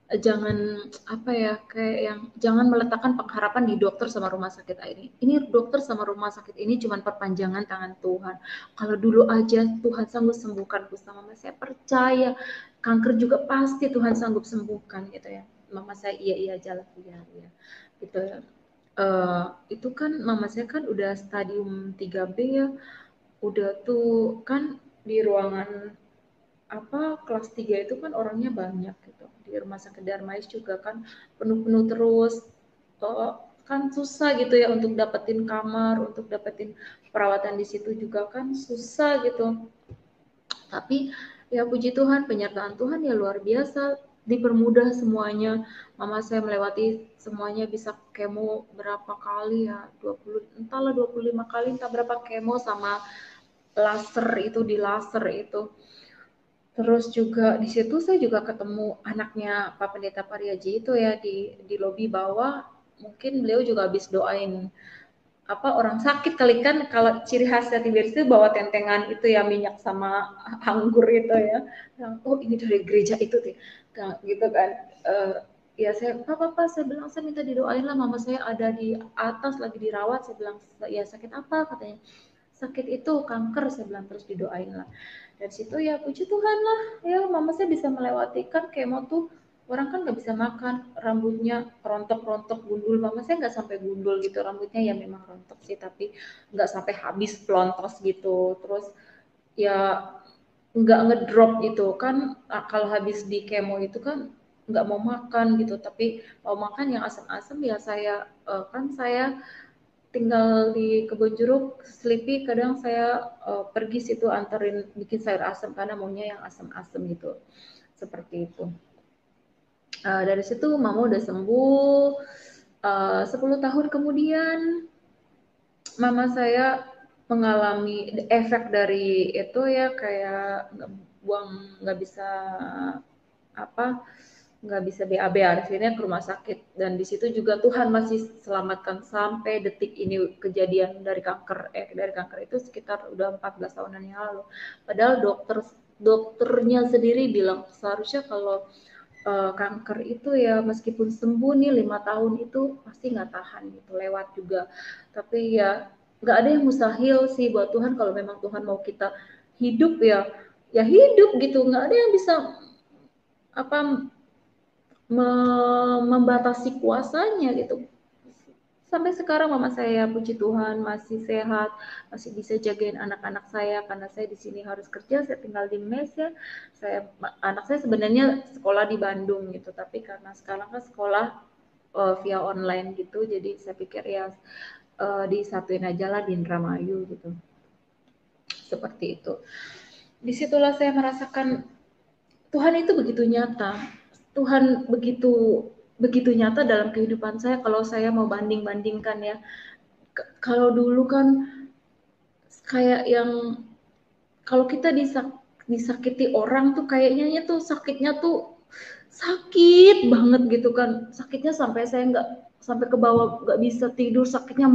jangan apa ya, kayak yang jangan meletakkan pengharapan di dokter sama rumah sakit ini. Ini dokter sama rumah sakit ini cuma perpanjangan tangan Tuhan. Kalau dulu aja Tuhan sanggup sembuhkan sama mama saya percaya kanker juga pasti Tuhan sanggup sembuhkan gitu ya. Mama saya iya aja lah, iya gitu ya. Itu kan mama saya kan udah stadium 3B ya, udah tuh kan di ruangan kelas 3 itu kan orangnya banyak gitu. Di rumah sakit Darmais juga kan penuh-penuh terus. Kan susah gitu ya untuk dapetin kamar, untuk dapetin perawatan di situ juga kan susah gitu. Tapi ya puji Tuhan, penyertaan Tuhan ya luar biasa, dipermudah semuanya. Mama saya melewati semuanya, bisa kemo berapa kali ya, 20 entahlah 25 kali, entah berapa kemo sama laser itu, di laser itu. Terus juga di situ saya juga ketemu anaknya Pak Pendeta Pariaji itu ya, di lobi bawah. Mungkin beliau juga habis doain orang sakit kali kan, kalau ciri khasnya Tiberius itu bawa tentengan itu ya, minyak sama anggur itu ya. Oh ini dari gereja itu tuh, gitu kan. Ya saya, Pak, saya bilang saya minta didoain lah, mama saya ada di atas lagi dirawat. Saya bilang, ya sakit apa? Katanya sakit itu kanker, saya bilang, terus didoain lah. Dari situ ya puji Tuhan lah, ya mama saya bisa melewati kan kemo tuh, orang kan nggak bisa makan, rambutnya rontok-rontok gundul. Mama saya nggak sampai gundul gitu rambutnya, ya memang rontok sih, tapi nggak sampai habis pelontos gitu. Terus ya nggak ngedrop gitu kan. Kalau habis di kemo itu kan nggak mau makan gitu, tapi mau makan yang asam-asam ya. Kan saya tinggal di Kebonjeruk, Selipi, kadang saya pergi situ anterin bikin sayur asam karena maunya yang asam-asam gitu, seperti itu. Dari situ mama udah sembuh. 10 tahun kemudian mama saya mengalami efek dari itu ya, kayak nggak bisa apa nggak bisa BAB, akhirnya ke rumah sakit. Dan di situ juga Tuhan masih selamatkan sampai detik ini. Kejadian dari kanker itu sekitar udah 14 tahunan yang lalu. Padahal dokternya sendiri bilang seharusnya kalau kanker itu ya meskipun sembuh nih 5 tahun itu pasti nggak tahan gitu, lewat juga. Tapi ya nggak ada yang mustahil sih buat Tuhan. Kalau memang Tuhan mau kita hidup ya hidup gitu, nggak ada yang bisa membatasi kuasanya gitu. Sampai sekarang mama saya puji Tuhan masih sehat, masih bisa jagain anak-anak saya, karena saya di sini harus kerja, saya tinggal di mes ya. Anak saya sebenarnya sekolah di Bandung gitu, tapi karena sekarang kan sekolah via online gitu, jadi saya pikir ya disatuin aja lah di Indramayu gitu. Seperti itu. Disitulah saya merasakan Tuhan itu begitu nyata. Tuhan begitu nyata dalam kehidupan saya. Kalau saya mau banding-bandingkan ya, kalau dulu kan kayak yang kalau kita disakiti orang tuh kayaknya tuh sakitnya tuh sakit banget gitu kan, sakitnya sampai saya nggak sampai ke bawah, nggak bisa tidur, sakitnya.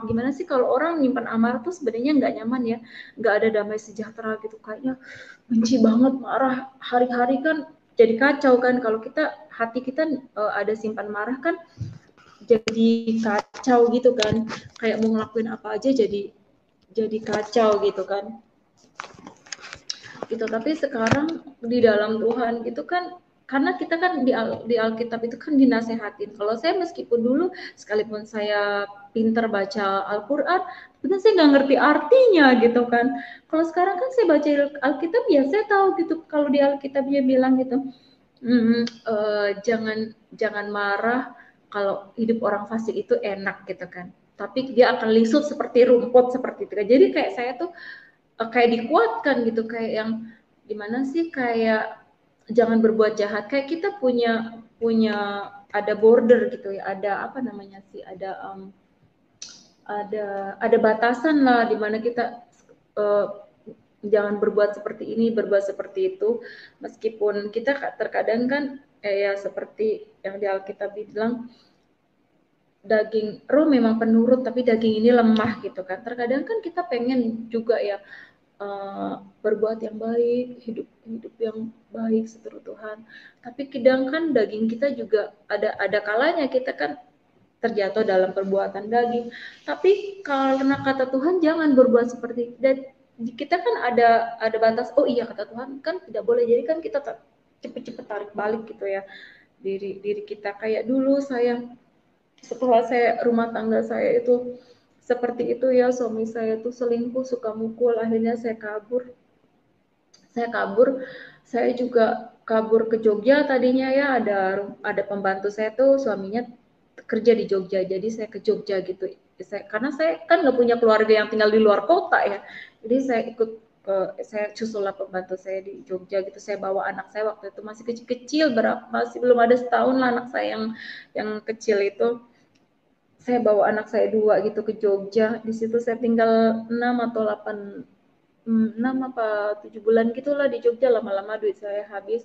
Gimana sih kalau orang nyimpan amarah tuh sebenarnya nggak nyaman ya, nggak ada damai sejahtera gitu, kayaknya benci banget, marah hari-hari kan jadi kacau kan. Kalau hati kita ada simpan marah kan jadi kacau gitu kan, kayak mau ngelakuin apa aja jadi kacau gitu kan gitu. Tapi sekarang di dalam Tuhan gitu kan, karena kita kan di Alkitab itu kan dinasehatin. Kalau saya meskipun dulu sekalipun saya pinter baca Al-Quran, tapi saya nggak ngerti artinya gitu kan. Kalau sekarang kan saya baca Alkitab ya saya tahu gitu, kalau di Alkitabnya bilang gitu, jangan marah, kalau hidup orang fasik itu enak gitu kan, tapi dia akan lisut seperti rumput, seperti itu kan. Jadi kayak saya tuh kayak dikuatkan gitu, kayak yang gimana sih, kayak jangan berbuat jahat, kayak kita punya ada border gitu ya, ada apa namanya sih, ada batasan lah, dimana kita uh, jangan berbuat seperti ini, berbuat seperti itu. Meskipun kita terkadang kan ya seperti yang di Alkitab bilang, daging roh memang penurut tapi daging ini lemah gitu kan. Terkadang kan kita pengen juga ya berbuat yang baik, hidup hidup yang baik seturut Tuhan. Tapi kadang kan daging kita juga ada kalanya kita kan terjatuh dalam perbuatan daging. Tapi karena kata Tuhan jangan berbuat seperti, dan kita kan ada batas. Oh iya, kata Tuhan kan tidak boleh. Jadi kan kita cepet-cepet tarik balik gitu ya diri diri kita. Kayak dulu saya, setelah saya rumah tangga saya itu seperti itu ya, suami saya tuh selingkuh, suka mukul, akhirnya saya kabur. Saya juga kabur ke Jogja tadinya ya, ada pembantu saya tuh suaminya kerja di Jogja, jadi saya ke Jogja gitu. Karena saya kan nggak punya keluarga yang tinggal di luar kota ya, jadi saya susul lah pembantu saya di Jogja gitu. Saya bawa anak saya, waktu itu masih kecil-kecil, masih belum ada setahun lah anak saya yang kecil itu. Saya bawa anak saya 2 gitu ke Jogja. Di situ saya tinggal 6 atau 8, 6 apa 7 bulan gitulah di Jogja. Lama-lama duit saya habis.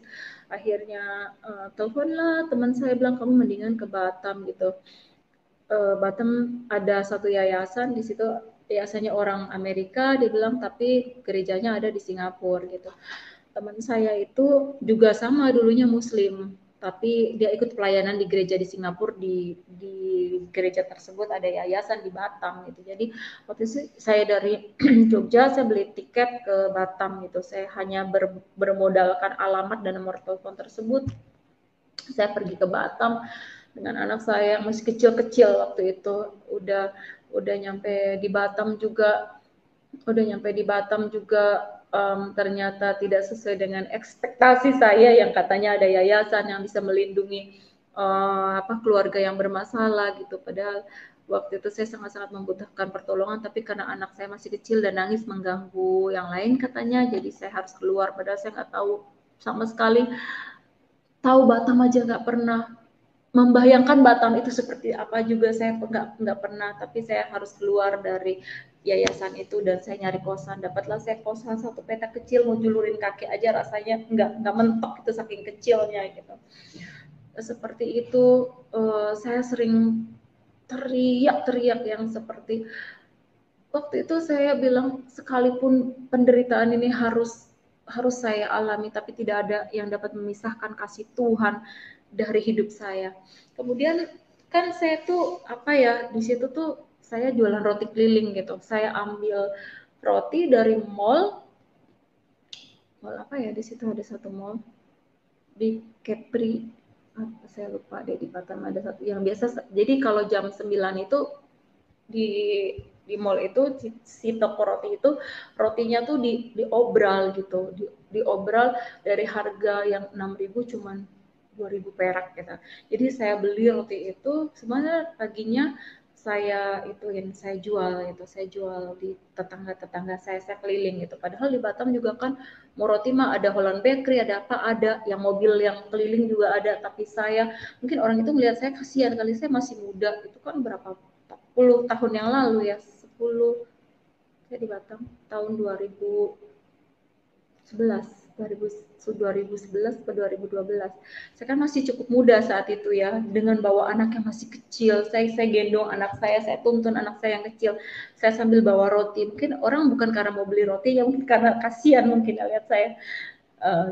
Akhirnya teleponlah teman saya, bilang kamu mendingan ke Batam gitu. Batam ada satu yayasan di situ, yayasannya orang Amerika, dia bilang, tapi gerejanya ada di Singapura gitu. Teman saya itu juga sama, dulunya Muslim, tapi dia ikut pelayanan di gereja di Singapura, di gereja tersebut ada yayasan di Batam gitu. Jadi waktu itu saya dari Jogja, saya beli tiket ke Batam gitu. Saya hanya bermodalkan alamat dan nomor telepon tersebut. Saya pergi ke Batam dengan anak saya yang masih kecil-kecil waktu itu. Udah nyampe di Batam juga, ternyata tidak sesuai dengan ekspektasi saya, yang katanya ada yayasan yang bisa melindungi keluarga yang bermasalah gitu. Padahal waktu itu saya sangat-sangat membutuhkan pertolongan, tapi karena anak saya masih kecil dan nangis mengganggu yang lain katanya, jadi saya harus keluar. Padahal saya nggak tahu sama sekali, tahu Batam aja nggak pernah, membayangkan Batam itu seperti apa juga saya nggak pernah. Tapi saya harus keluar dari yayasan itu dan saya nyari kosan. Dapatlah saya kosan satu petak kecil, mau julurin kaki aja rasanya nggak mentok itu saking kecilnya gitu. Seperti itu. Saya sering teriak-teriak yang seperti waktu itu saya bilang, sekalipun penderitaan ini harus saya alami, tapi tidak ada yang dapat memisahkan kasih Tuhan dari hidup saya. Kemudian kan saya tuh di situ tuh saya jualan roti keliling gitu. Saya ambil roti dari mall di situ ada satu mall di Kepri, saya lupa deh, di Batam ada satu yang biasa. Jadi kalau jam 9 itu di mall itu si toko roti itu rotinya tuh diobral gitu, diobral dari harga yang 6.000 cuman 2.000 perak gitu. Jadi saya beli roti itu sebenarnya paginya saya jual gitu, saya jual di tetangga saya keliling gitu. Padahal di Batam juga kan mau roti mah ada Holland Bakery, ada yang mobil yang keliling juga ada. Tapi saya, mungkin orang itu melihat saya kasihan kali, saya masih muda, itu kan berapa 10 tahun yang lalu ya, 10, saya di Batam tahun 2011 ke 2012. Saya kan masih cukup muda saat itu ya, dengan bawa anak yang masih kecil. Saya gendong anak saya tuntun anak saya yang kecil, saya sambil bawa roti. Mungkin orang bukan karena mau beli roti ya, mungkin karena kasihan mungkin ya lihat saya.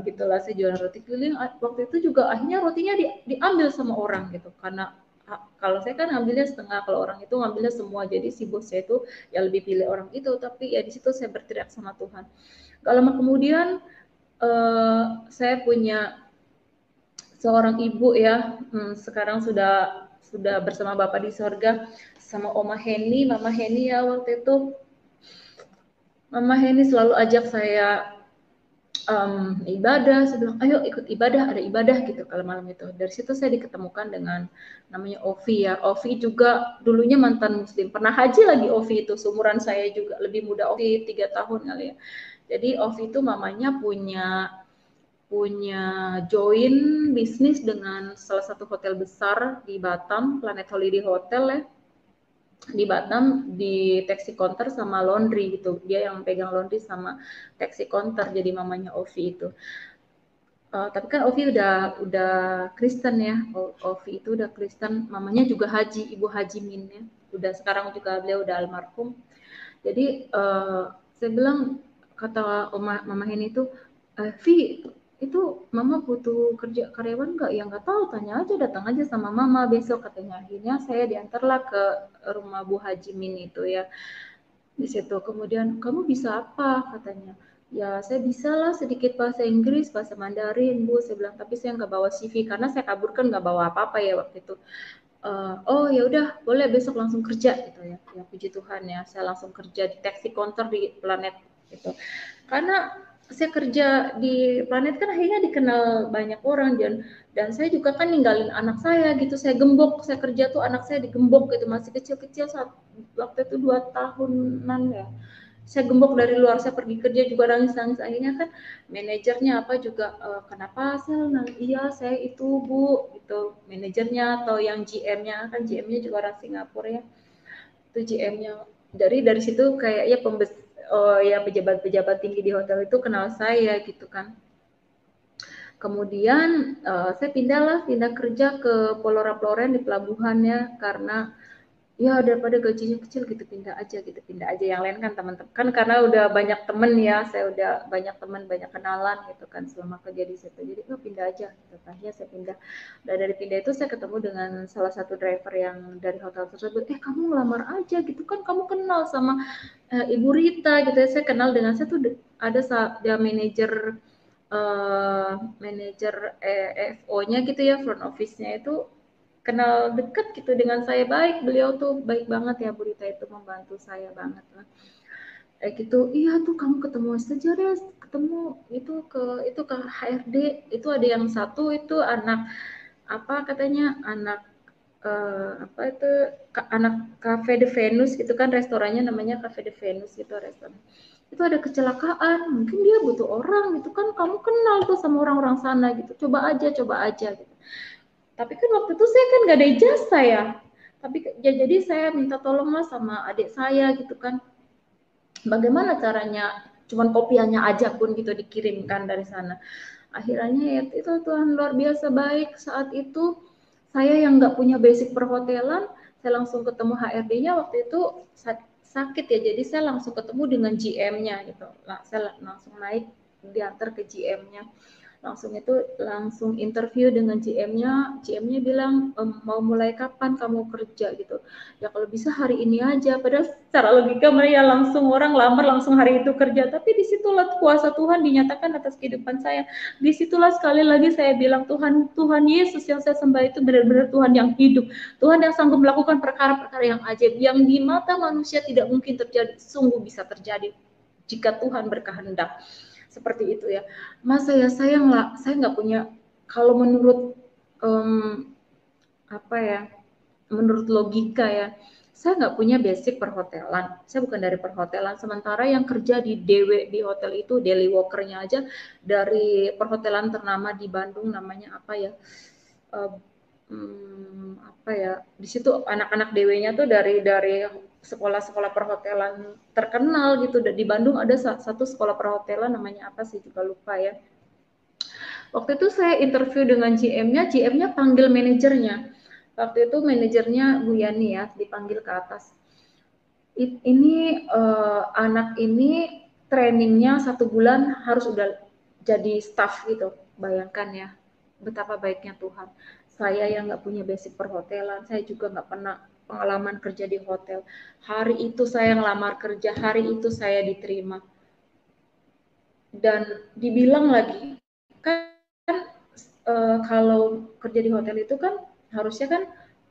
Gitulah, saya jualan roti keliling. Waktu itu juga akhirnya rotinya diambil sama orang gitu, karena kalau saya kan ngambilnya setengah, kalau orang itu ngambilnya semua. Jadi si bos saya itu ya lebih pilih orang itu. Tapi ya di situ saya berteriak sama Tuhan. Gak lama kemudian saya punya seorang ibu ya, sekarang sudah bersama Bapak di sorga, sama Mama Heni ya. Waktu itu Mama Heni selalu ajak saya ibadah. Saya bilang, ayo ikut ibadah, ada ibadah gitu kalau malam itu. Dari situ saya diketemukan dengan namanya Ovi ya. Ovi juga dulunya mantan Muslim, pernah haji lagi. Ovi itu seumuran saya juga, lebih muda Ovi 3 tahun kali ya. Jadi Ovi itu mamanya punya join bisnis dengan salah satu hotel besar di Batam, Planet Holiday Hotel ya. di Batam di taxi counter sama laundry gitu. Dia yang pegang laundry sama taxi counter, jadi mamanya Ovi itu. Tapi kan Ovi udah Kristen ya. Ovi itu udah Kristen, mamanya juga Haji, Ibu Haji Min ya. Udah sekarang juga beliau udah almarhum. Jadi saya bilang, kata Mama Heni itu, Vi, itu Mama butuh kerja karyawan nggak? Ya nggak tahu, tanya aja, datang aja sama Mama besok katanya. Akhirnya saya diantarlah ke rumah Bu Haji Min itu ya. Di situ kemudian, kamu bisa apa katanya. Ya saya bisa lah sedikit bahasa Inggris, bahasa Mandarin Bu, saya bilang, tapi saya nggak bawa CV karena saya kabur kan nggak bawa apa-apa ya waktu itu. Oh ya udah boleh besok langsung kerja gitu ya. Ya puji Tuhan ya, saya langsung kerja di taxi counter di Planet itu. Karena saya kerja di Planet kan akhirnya dikenal banyak orang, dan saya juga kan ninggalin anak saya gitu. Saya gembok, saya kerja tuh anak saya digembok gitu, masih kecil-kecil saat waktu itu 2 tahunan ya. Saya gembok dari luar, saya pergi kerja juga nangis-nangis. Akhirnya kan manajernya apa juga, kenapa Sel? Iya saya itu Bu, gitu. Manajernya atau yang GM-nya, kan GM-nya juga orang Singapura ya, itu GM-nya. Dari situ kayaknya ya pejabat-pejabat tinggi di hotel itu kenal saya gitu kan. Kemudian saya pindah kerja ke Polora Floren di pelabuhannya, karena ya daripada gajinya kecil gitu, pindah aja yang lain kan teman-teman kan, karena udah banyak temen ya, saya udah banyak teman, banyak kenalan gitu kan selama kerja di situ, jadi pindah aja gitu. Akhirnya saya pindah, dan dari pindah itu saya ketemu dengan salah satu driver yang dari hotel tersebut. Kamu ngelamar aja gitu kan, kamu kenal sama Ibu Rita gitu ya. Saya kenal dengan, saya tuh ada dia manajer FO-nya gitu ya, front office-nya itu kenal dekat gitu dengan saya, baik, beliau tuh baik banget ya, Bu Rita itu membantu saya banget lah. Gitu, iya tuh kamu ketemu saja deh, ketemu itu ke HRD, itu ada yang satu itu anak apa katanya, anak apa itu, anak Cafe de Venus gitu kan, restorannya namanya Cafe de Venus gitu, restoran itu ada kecelakaan, mungkin dia butuh orang gitu kan, kamu kenal tuh sama orang-orang sana gitu, coba aja gitu. Tapi kan waktu itu saya kan nggak ada ijazah ya, tapi ya jadi saya minta tolong lah sama adik saya gitu kan, bagaimana caranya, cuman kopiannya aja pun gitu dikirimkan dari sana. Akhirnya ya itu Tuhan luar biasa baik, saat itu saya yang nggak punya basic perhotelan, saya langsung ketemu HRD-nya waktu itu sakit ya, jadi saya langsung ketemu dengan GM-nya gitu. Saya langsung naik, diantar ke GM-nya, langsung interview dengan GM-nya bilang, mau mulai kapan kamu kerja gitu. Ya kalau bisa hari ini aja, padahal secara logika mereka langsung orang lamar langsung hari itu kerja, tapi disitulah kuasa Tuhan dinyatakan atas kehidupan saya. Disitulah sekali lagi saya bilang, Tuhan Yesus yang saya sembah itu benar-benar Tuhan yang hidup, Tuhan yang sanggup melakukan perkara-perkara yang ajaib, yang di mata manusia tidak mungkin terjadi, sungguh bisa terjadi jika Tuhan berkehendak. Seperti itu ya. Mas, saya nggak punya, kalau menurut apa ya, menurut logika ya, saya nggak punya basic perhotelan, saya bukan dari perhotelan, sementara yang kerja di DW di hotel itu, daily worker-nya aja dari perhotelan ternama di Bandung, namanya apa ya, apa ya, di situ anak-anak DW-nya tuh dari sekolah-sekolah perhotelan terkenal gitu. Di Bandung ada satu sekolah perhotelan, namanya apa sih juga lupa ya. Waktu itu saya interview dengan GM-nya panggil manajernya. Waktu itu manajernya Bu Yani ya, dipanggil ke atas. Ini anak ini trainingnya 1 bulan harus udah jadi staff gitu. Bayangkan ya, betapa baiknya Tuhan. Saya yang nggak punya basic perhotelan, saya juga nggak pernah pengalaman kerja di hotel. Hari itu saya ngelamar kerja, hari itu saya diterima. Dan dibilang lagi, kan kalau kerja di hotel itu kan harusnya kan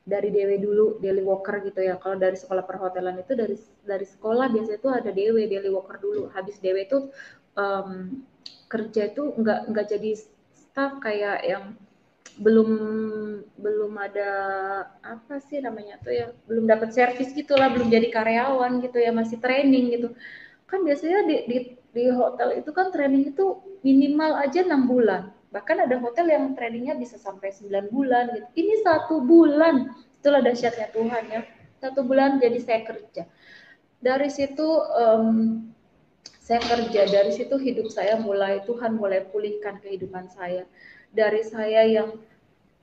dari DW dulu, daily worker gitu ya. Kalau dari sekolah perhotelan itu dari sekolah biasanya itu ada DW, daily worker dulu. Habis DW itu kerja itu nggak jadi staff, kayak yang belum belum ada apa sih namanya tuh ya, belum dapat servis gitulah, belum jadi karyawan gitu ya, masih training gitu. Kan biasanya di hotel itu kan training itu minimal aja 6 bulan. Bahkan ada hotel yang trainingnya bisa sampai 9 bulan gitu. Ini 1 bulan. Itulah dahsyatnya Tuhan ya. 1 bulan jadi saya kerja. Dari situ saya kerja, dari situ hidup saya mulai, Tuhan mulai pulihkan kehidupan saya. Dari saya yang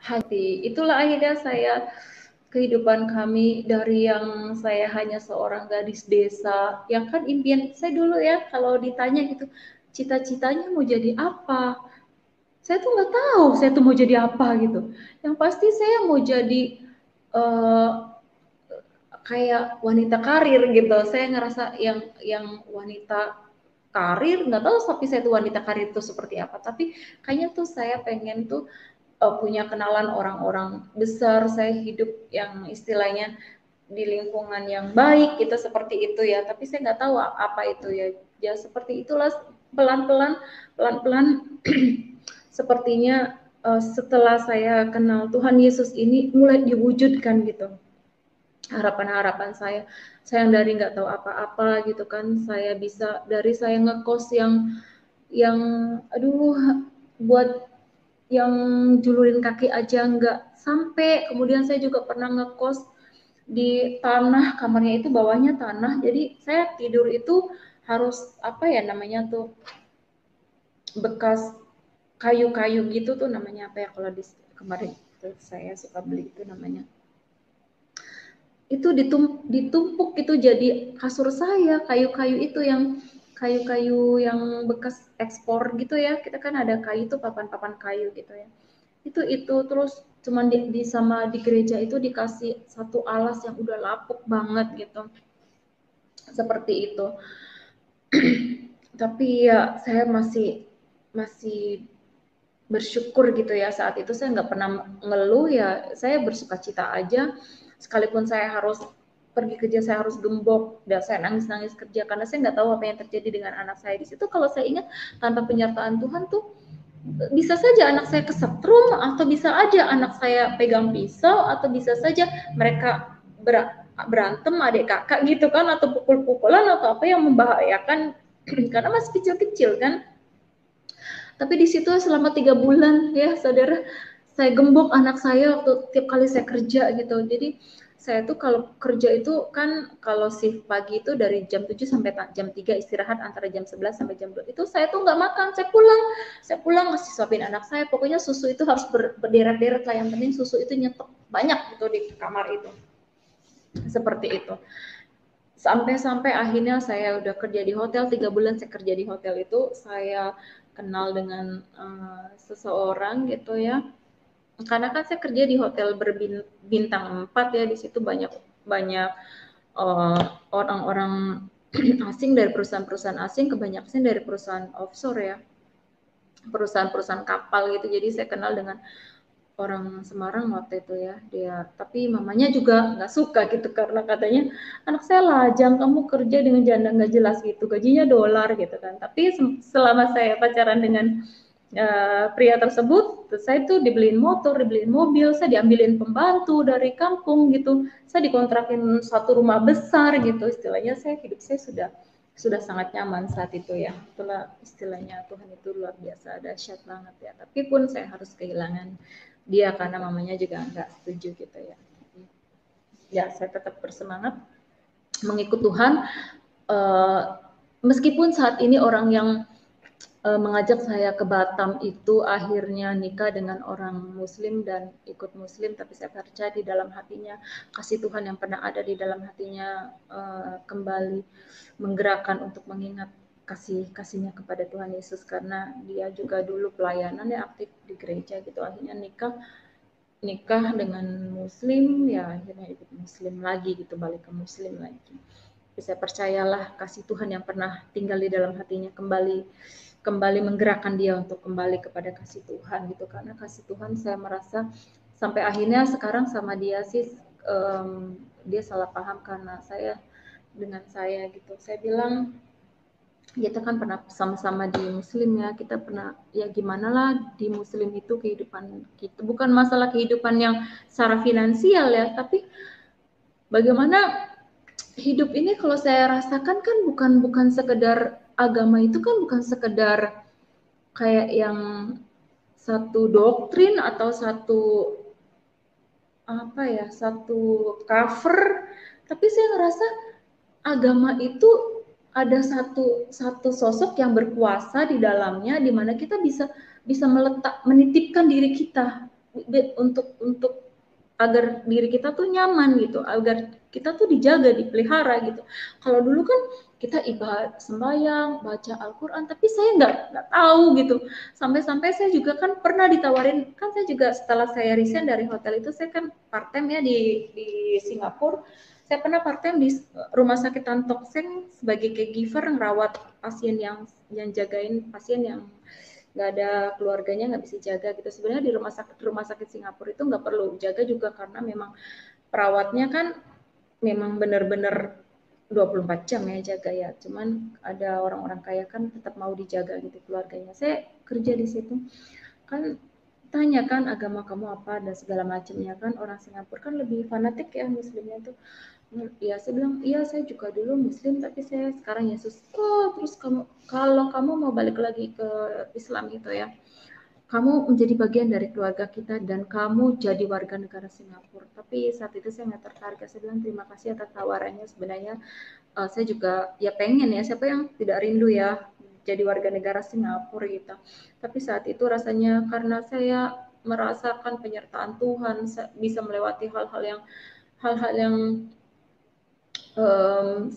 hati, itulah akhirnya saya, kehidupan kami dari yang saya hanya seorang gadis desa, yang kan impian saya dulu ya, kalau ditanya gitu, cita-citanya mau jadi apa? Saya tuh nggak tahu saya tuh mau jadi apa gitu. Yang pasti saya mau jadi kayak wanita karir gitu. Saya ngerasa yang wanita karir, nggak tahu tapi saya tuh wanita karir itu seperti apa. Tapi kayaknya tuh saya pengen tuh punya kenalan orang-orang besar. Saya hidup yang istilahnya di lingkungan yang baik gitu, seperti itu ya. Tapi saya nggak tahu apa itu ya. Ya seperti itulah, pelan-pelan sepertinya setelah saya kenal Tuhan Yesus ini mulai diwujudkan gitu harapan-harapan saya yang dari nggak tahu apa-apa gitu kan, saya bisa dari saya ngekos yang aduh, buat yang julurin kaki aja nggak sampai. Kemudian saya juga pernah ngekos di tanah, kamarnya itu bawahnya tanah, jadi saya tidur itu harus apa ya namanya tuh, bekas kayu-kayu gitu tuh namanya apa ya, kalau di kemarin itu saya suka beli itu namanya, itu ditumpuk itu jadi kasur saya, kayu-kayu itu yang kayu-kayu yang bekas ekspor gitu ya, kita kan ada kayu tuh, papan-papan kayu gitu ya, itu terus cuman di sama di gereja itu dikasih satu alas yang udah lapuk banget gitu, seperti itu. Tapi ya saya masih bersyukur gitu ya, saat itu saya nggak pernah ngeluh ya, saya bersuka cita aja, sekalipun saya harus pergi kerja, saya harus gembok dan saya nangis-nangis kerja karena saya nggak tahu apa yang terjadi dengan anak saya di situ. Kalau saya ingat, tanpa penyertaan Tuhan tuh bisa saja anak saya kesetrum, atau bisa aja anak saya pegang pisau, atau bisa saja mereka berantem adik kakak gitu kan, atau pukul-pukulan atau apa yang membahayakan karena masih kecil-kecil kan. Tapi di situ selama 3 bulan ya saudara, saya gembok anak saya waktu tiap kali saya kerja gitu. Jadi saya tuh kalau kerja itu kan, kalau shift pagi itu dari jam 7 sampai jam 3, istirahat antara jam 11 sampai jam 2. Itu saya tuh nggak makan, saya pulang masih suapin anak saya. Pokoknya susu itu harus berderet-deret lah, yang penting susu itu nyetok banyak gitu di kamar itu. Seperti itu. Sampai akhirnya saya udah kerja di hotel, 3 bulan saya kerja di hotel itu, saya kenal dengan seseorang gitu ya. Karena kan saya kerja di hotel berbintang 4 ya, di situ banyak orang-orang asing dari perusahaan-perusahaan asing, kebanyakan dari perusahaan offshore ya, perusahaan-perusahaan kapal gitu. Jadi saya kenal dengan orang Semarang waktu itu ya, dia, tapi mamanya juga nggak suka gitu karena katanya anak saya lajang, kamu kerja dengan janda nggak jelas gitu, gajinya dolar gitu kan. Tapi selama saya pacaran dengan pria tersebut, saya tuh dibeliin motor, dibeliin mobil, saya diambilin pembantu dari kampung gitu, saya dikontrakin satu rumah besar gitu, istilahnya saya hidup saya sudah sangat nyaman saat itu ya. Itulah istilahnya, Tuhan itu luar biasa, dahsyat banget ya. Tapi pun saya harus kehilangan dia karena mamanya juga nggak setuju gitu ya. Ya saya tetap bersemangat mengikut Tuhan, meskipun saat ini orang yang mengajak saya ke Batam itu akhirnya nikah dengan orang Muslim dan ikut Muslim, tapi saya percaya di dalam hatinya kasih Tuhan yang pernah ada di dalam hatinya kembali menggerakkan untuk mengingat kasihnya kepada Tuhan Yesus, karena dia juga dulu pelayanannya aktif di gereja gitu, akhirnya nikah dengan Muslim ya, akhirnya ikut Muslim lagi gitu, balik ke Muslim lagi. Saya percayalah kasih Tuhan yang pernah tinggal di dalam hatinya kembali menggerakkan dia untuk kembali kepada kasih Tuhan gitu, karena kasih Tuhan saya merasa sampai akhirnya sekarang sama dia sih dia salah paham karena saya dengan saya gitu. Saya bilang kita kan pernah sama-sama di Muslim ya, kita pernah ya gimana lah di Muslim itu kehidupan kita, bukan masalah kehidupan yang secara finansial ya, tapi bagaimana hidup ini kalau saya rasakan kan bukan sekedar agama itu kan bukan sekedar kayak yang satu doktrin atau satu satu cover, tapi saya ngerasa agama itu ada satu sosok yang berkuasa di dalamnya, di mana kita bisa menitipkan diri kita untuk agar diri kita tuh nyaman gitu, agar kita tuh dijaga, dipelihara gitu. Kalau dulu kan kita ibadah, sembahyang, baca Al-Quran, tapi saya nggak tahu gitu. Sampai-sampai saya juga kan pernah ditawarin, kan saya juga setelah saya resign dari hotel itu, saya kan part time ya di Singapura. Saya pernah part time di rumah sakit Tan Tock Seng sebagai caregiver, ngerawat pasien yang jagain pasien yang nggak ada keluarganya, nggak bisa jaga gitu. Sebenarnya di rumah sakit Singapura itu nggak perlu jaga juga, karena memang perawatnya kan memang benar-benar 24 jam ya jaga ya. Cuman ada orang-orang kaya kan tetap mau dijaga gitu keluarganya. Saya kerja di situ kan, tanya kan agama kamu apa dan segala macamnya kan. Orang Singapura kan lebih fanatik ya muslimnya tuh. Ya saya bilang, iya saya juga dulu muslim tapi saya sekarang Yesus. Oh terus kalau kamu mau balik lagi ke Islam gitu ya, kamu menjadi bagian dari keluarga kita dan kamu jadi warga negara Singapura. Tapi saat itu saya nggak tertarik. Saya bilang terima kasih atas tawarannya. Sebenarnya saya juga ya pengen ya, siapa yang tidak rindu ya jadi warga negara Singapura gitu. Tapi saat itu rasanya karena saya merasakan penyertaan Tuhan, bisa melewati hal-hal yang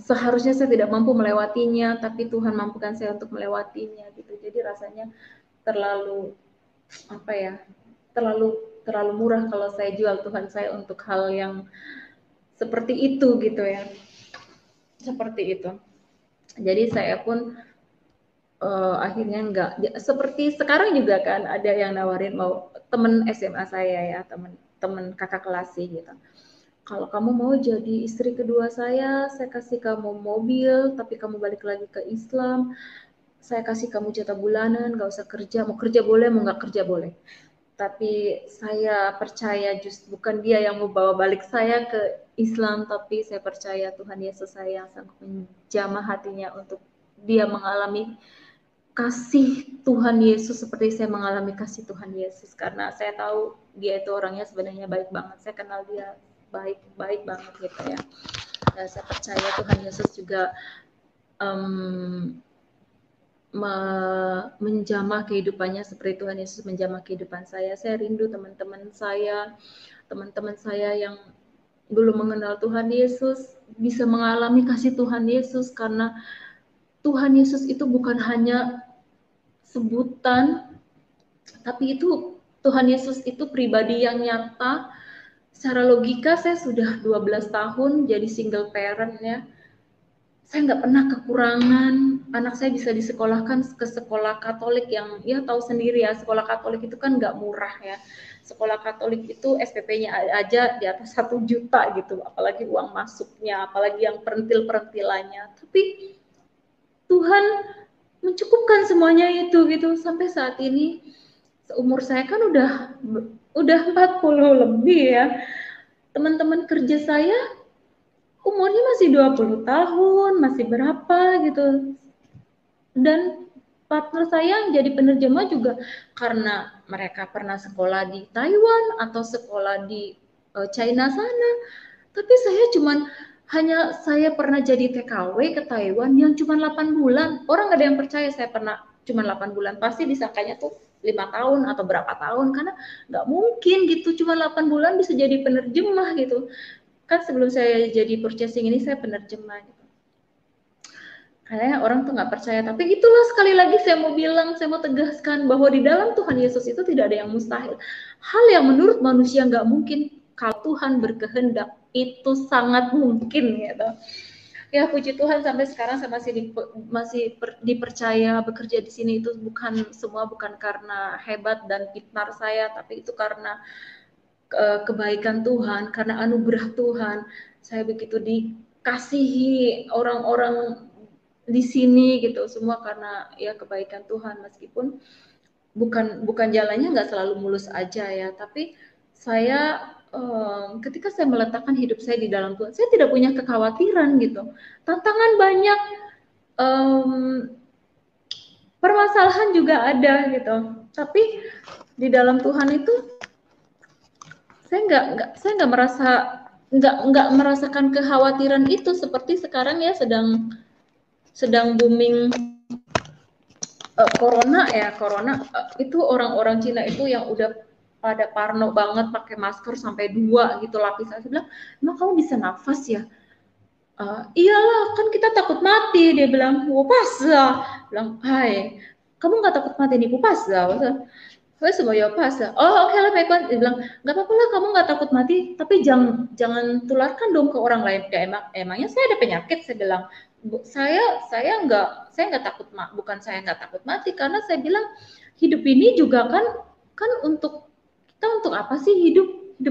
seharusnya saya tidak mampu melewatinya, tapi Tuhan mampukan saya untuk melewatinya gitu. Jadi rasanya terlalu terlalu terlalu murah kalau saya jual Tuhan saya untuk hal yang seperti itu gitu ya. Seperti itu. Jadi saya pun akhirnya enggak, seperti sekarang juga kan ada yang nawarin, mau temen SMA saya ya, temen kakak kelas sih gitu. Kalau kamu mau jadi istri kedua saya kasih kamu mobil, tapi kamu balik lagi ke Islam, saya kasih kamu jatah bulanan, gak usah kerja, mau kerja boleh, mau nggak kerja boleh. Tapi saya percaya bukan dia yang mau bawa balik saya ke Islam, tapi saya percaya Tuhan Yesus saya yang sanggup menjamah hatinya untuk dia mengalami kasih Tuhan Yesus seperti saya mengalami kasih Tuhan Yesus, karena saya tahu dia itu orangnya sebenarnya baik banget. Saya kenal dia baik banget gitu ya. Dan saya percaya Tuhan Yesus juga menjamah kehidupannya seperti Tuhan Yesus menjamah kehidupan saya. Saya rindu teman-teman saya yang belum mengenal Tuhan Yesus bisa mengalami kasih Tuhan Yesus, karena Tuhan Yesus itu bukan hanya sebutan, tapi itu Tuhan Yesus itu pribadi yang nyata. Secara logika saya sudah 12 tahun jadi single parent ya. Saya nggak pernah kekurangan, anak saya bisa disekolahkan ke sekolah Katolik yang ya tahu sendiri ya, sekolah Katolik itu kan nggak murah ya. Sekolah Katolik itu SPP-nya aja di atas 1 juta gitu, apalagi uang masuknya, apalagi yang perentil-perentilannya. Tapi Tuhan mencukupkan semuanya itu gitu. Sampai saat ini seumur saya kan udah 40 lebih ya. Teman-teman kerja saya umurnya masih 20 tahun, masih berapa gitu. Dan partner saya yang jadi penerjemah juga karena mereka pernah sekolah di Taiwan atau sekolah di China sana. Tapi saya pernah jadi TKW ke Taiwan yang cuma 8 bulan. Orang nggak ada yang percaya saya pernah cuma 8 bulan. Pasti disangkanya tuh 5 tahun atau berapa tahun, karena nggak mungkin gitu cuma 8 bulan bisa jadi penerjemah gitu. Kan sebelum saya jadi purchasing ini saya penerjemah gitu. Kayaknya orang tuh nggak percaya, tapi itulah sekali lagi saya mau tegaskan bahwa di dalam Tuhan Yesus itu tidak ada yang mustahil. Hal yang menurut manusia nggak mungkin, kalau Tuhan berkehendak itu sangat mungkin gitu. Ya puji Tuhan sampai sekarang saya masih dipercaya bekerja di sini, itu bukan karena hebat dan pintar saya, tapi itu karena kebaikan Tuhan, karena anugerah Tuhan. Saya begitu dikasihi orang-orang di sini gitu, semua karena ya kebaikan Tuhan. Meskipun bukan jalannya nggak selalu mulus aja ya, tapi saya ketika saya meletakkan hidup saya di dalam Tuhan, saya tidak punya kekhawatiran gitu. Tantangan banyak, permasalahan juga ada gitu, tapi di dalam Tuhan itu saya nggak merasakan kekhawatiran itu seperti sekarang ya sedang booming corona itu orang-orang Cina itu yang udah pada parno banget pakai masker sampai 2 gitu lapisan. Saya bilang, emang kamu bisa nafas ya? Iyalah kan kita takut mati. Dia bilang, wopasa. Bilang, hai, kamu nggak takut mati nih wopasa? Saya semua ya pasa. Oh oke lah baik. Dia bilang, nggak apa-apa lah kamu nggak takut mati, tapi jangan tularkan dong ke orang lain. Kayak emangnya saya ada penyakit? Saya bilang, saya nggak takut, bukan saya nggak takut mati, karena saya bilang hidup ini juga kan untuk kita, untuk apa sih hidup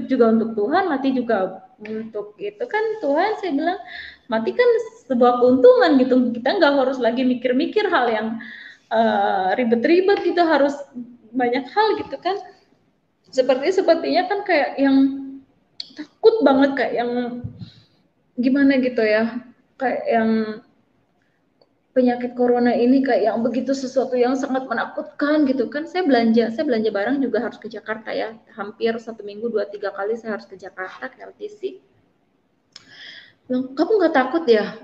juga untuk Tuhan, mati juga untuk itu kan Tuhan. Saya bilang mati kan sebuah keuntungan gitu, kita nggak harus lagi mikir-mikir hal yang ribet-ribet gitu, harus banyak hal gitu kan. Sepertinya kan kayak yang takut banget, kayak yang gimana gitu ya, kayak yang penyakit corona ini kayak yang begitu sesuatu yang sangat menakutkan gitu kan. Saya belanja barang juga harus ke Jakarta ya, hampir 1 minggu 2-3 kali saya harus ke Jakarta ke LTC. Kamu nggak takut ya?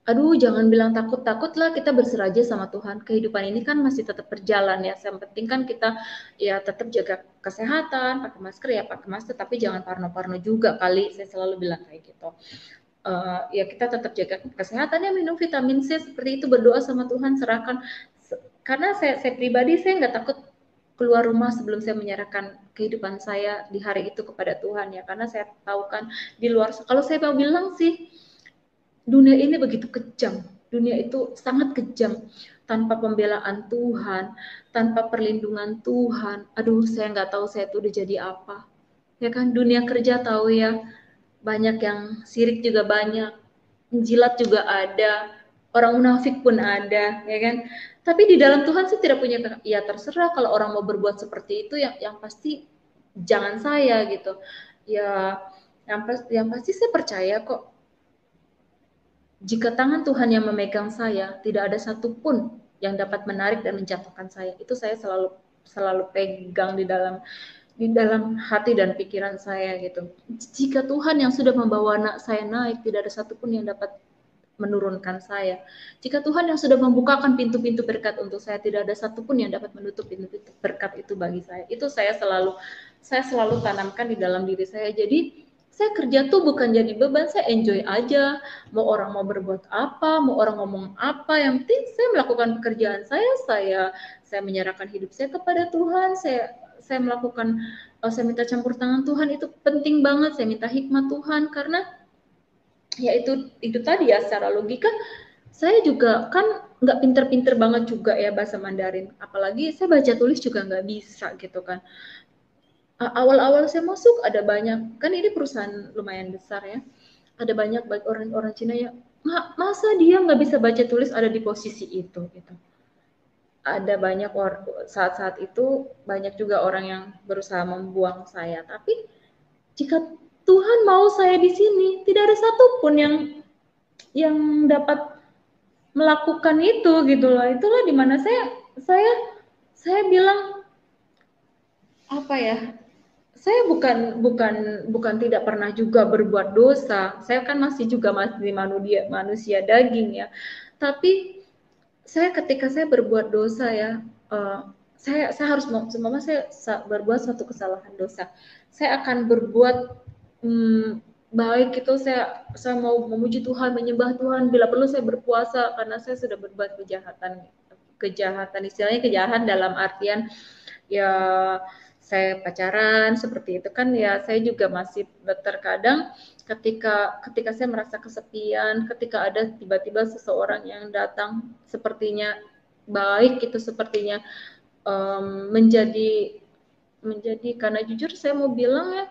Aduh, jangan bilang takut lah, kita berserah aja sama Tuhan. Kehidupan ini kan masih tetap berjalan ya. Yang penting kan kita ya tetap jaga kesehatan, pakai masker ya pakai masker, tapi jangan parno-parno juga kali. Saya selalu bilang kayak gitu. Ya kita tetap jaga kesehatan ya, minum vitamin C seperti itu, berdoa sama Tuhan, serahkan. Karena saya pribadi saya nggak takut keluar rumah sebelum saya menyerahkan kehidupan saya di hari itu kepada Tuhan ya. Karena saya tahu kan di luar, kalau saya mau bilang sih, dunia ini begitu kejam, dunia itu sangat kejam. Tanpa pembelaan Tuhan, tanpa perlindungan Tuhan, aduh saya nggak tahu saya itu udah jadi apa. Ya kan, dunia kerja tahu ya, banyak yang sirik juga banyak, jilat juga ada, orang munafik pun ada, ya kan. Tapi di dalam Tuhan sih tidak punya, ya terserah kalau orang mau berbuat seperti itu, yang pasti jangan saya gitu. Ya yang pasti saya percaya kok, jika tangan Tuhan yang memegang saya, tidak ada satupun yang dapat menarik dan menjatuhkan saya. Itu saya selalu pegang di dalam hati dan pikiran saya gitu. Jika Tuhan yang sudah membawa anak saya naik, tidak ada satupun yang dapat menurunkan saya. Jika Tuhan yang sudah membukakan pintu-pintu berkat untuk saya, tidak ada satupun yang dapat menutup pintu-pintu berkat itu bagi saya. Itu saya selalu tanamkan di dalam diri saya. Jadi saya kerja tuh bukan jadi beban, saya enjoy aja. Mau orang mau berbuat apa, mau orang ngomong apa, yang penting saya melakukan pekerjaan saya menyerahkan hidup saya kepada Tuhan. Saya melakukan, saya minta campur tangan Tuhan, itu penting banget. Saya minta hikmat Tuhan, karena ya itu tadi ya, secara logika saya juga kan nggak pinter-pinter banget juga ya bahasa Mandarin, apalagi saya baca tulis juga nggak bisa gitu kan. Awal-awal saya masuk ada banyak, kan ini perusahaan lumayan besar ya, ada banyak orang-orang Cina yang masa dia nggak bisa baca tulis ada di posisi itu gitu. Ada banyak saat-saat itu banyak juga orang yang berusaha membuang saya, tapi jika Tuhan mau saya di sini, tidak ada satupun yang dapat melakukan itu gitu loh. Itulah dimana saya bilang apa ya, saya bukan tidak pernah juga berbuat dosa. Saya kan masih manusia daging ya. Tapi ketika saya berbuat dosa ya, saya harus saya berbuat suatu kesalahan dosa, saya akan berbuat baik itu, saya mau memuji Tuhan, menyembah Tuhan, bila perlu saya berpuasa karena saya sudah berbuat kejahatan, istilahnya kejahatan dalam artian ya saya pacaran seperti itu kan ya. Saya juga masih terkadang ketika saya merasa kesepian, ketika ada tiba-tiba seseorang yang datang sepertinya baik, itu sepertinya menjadi karena jujur saya mau bilang ya,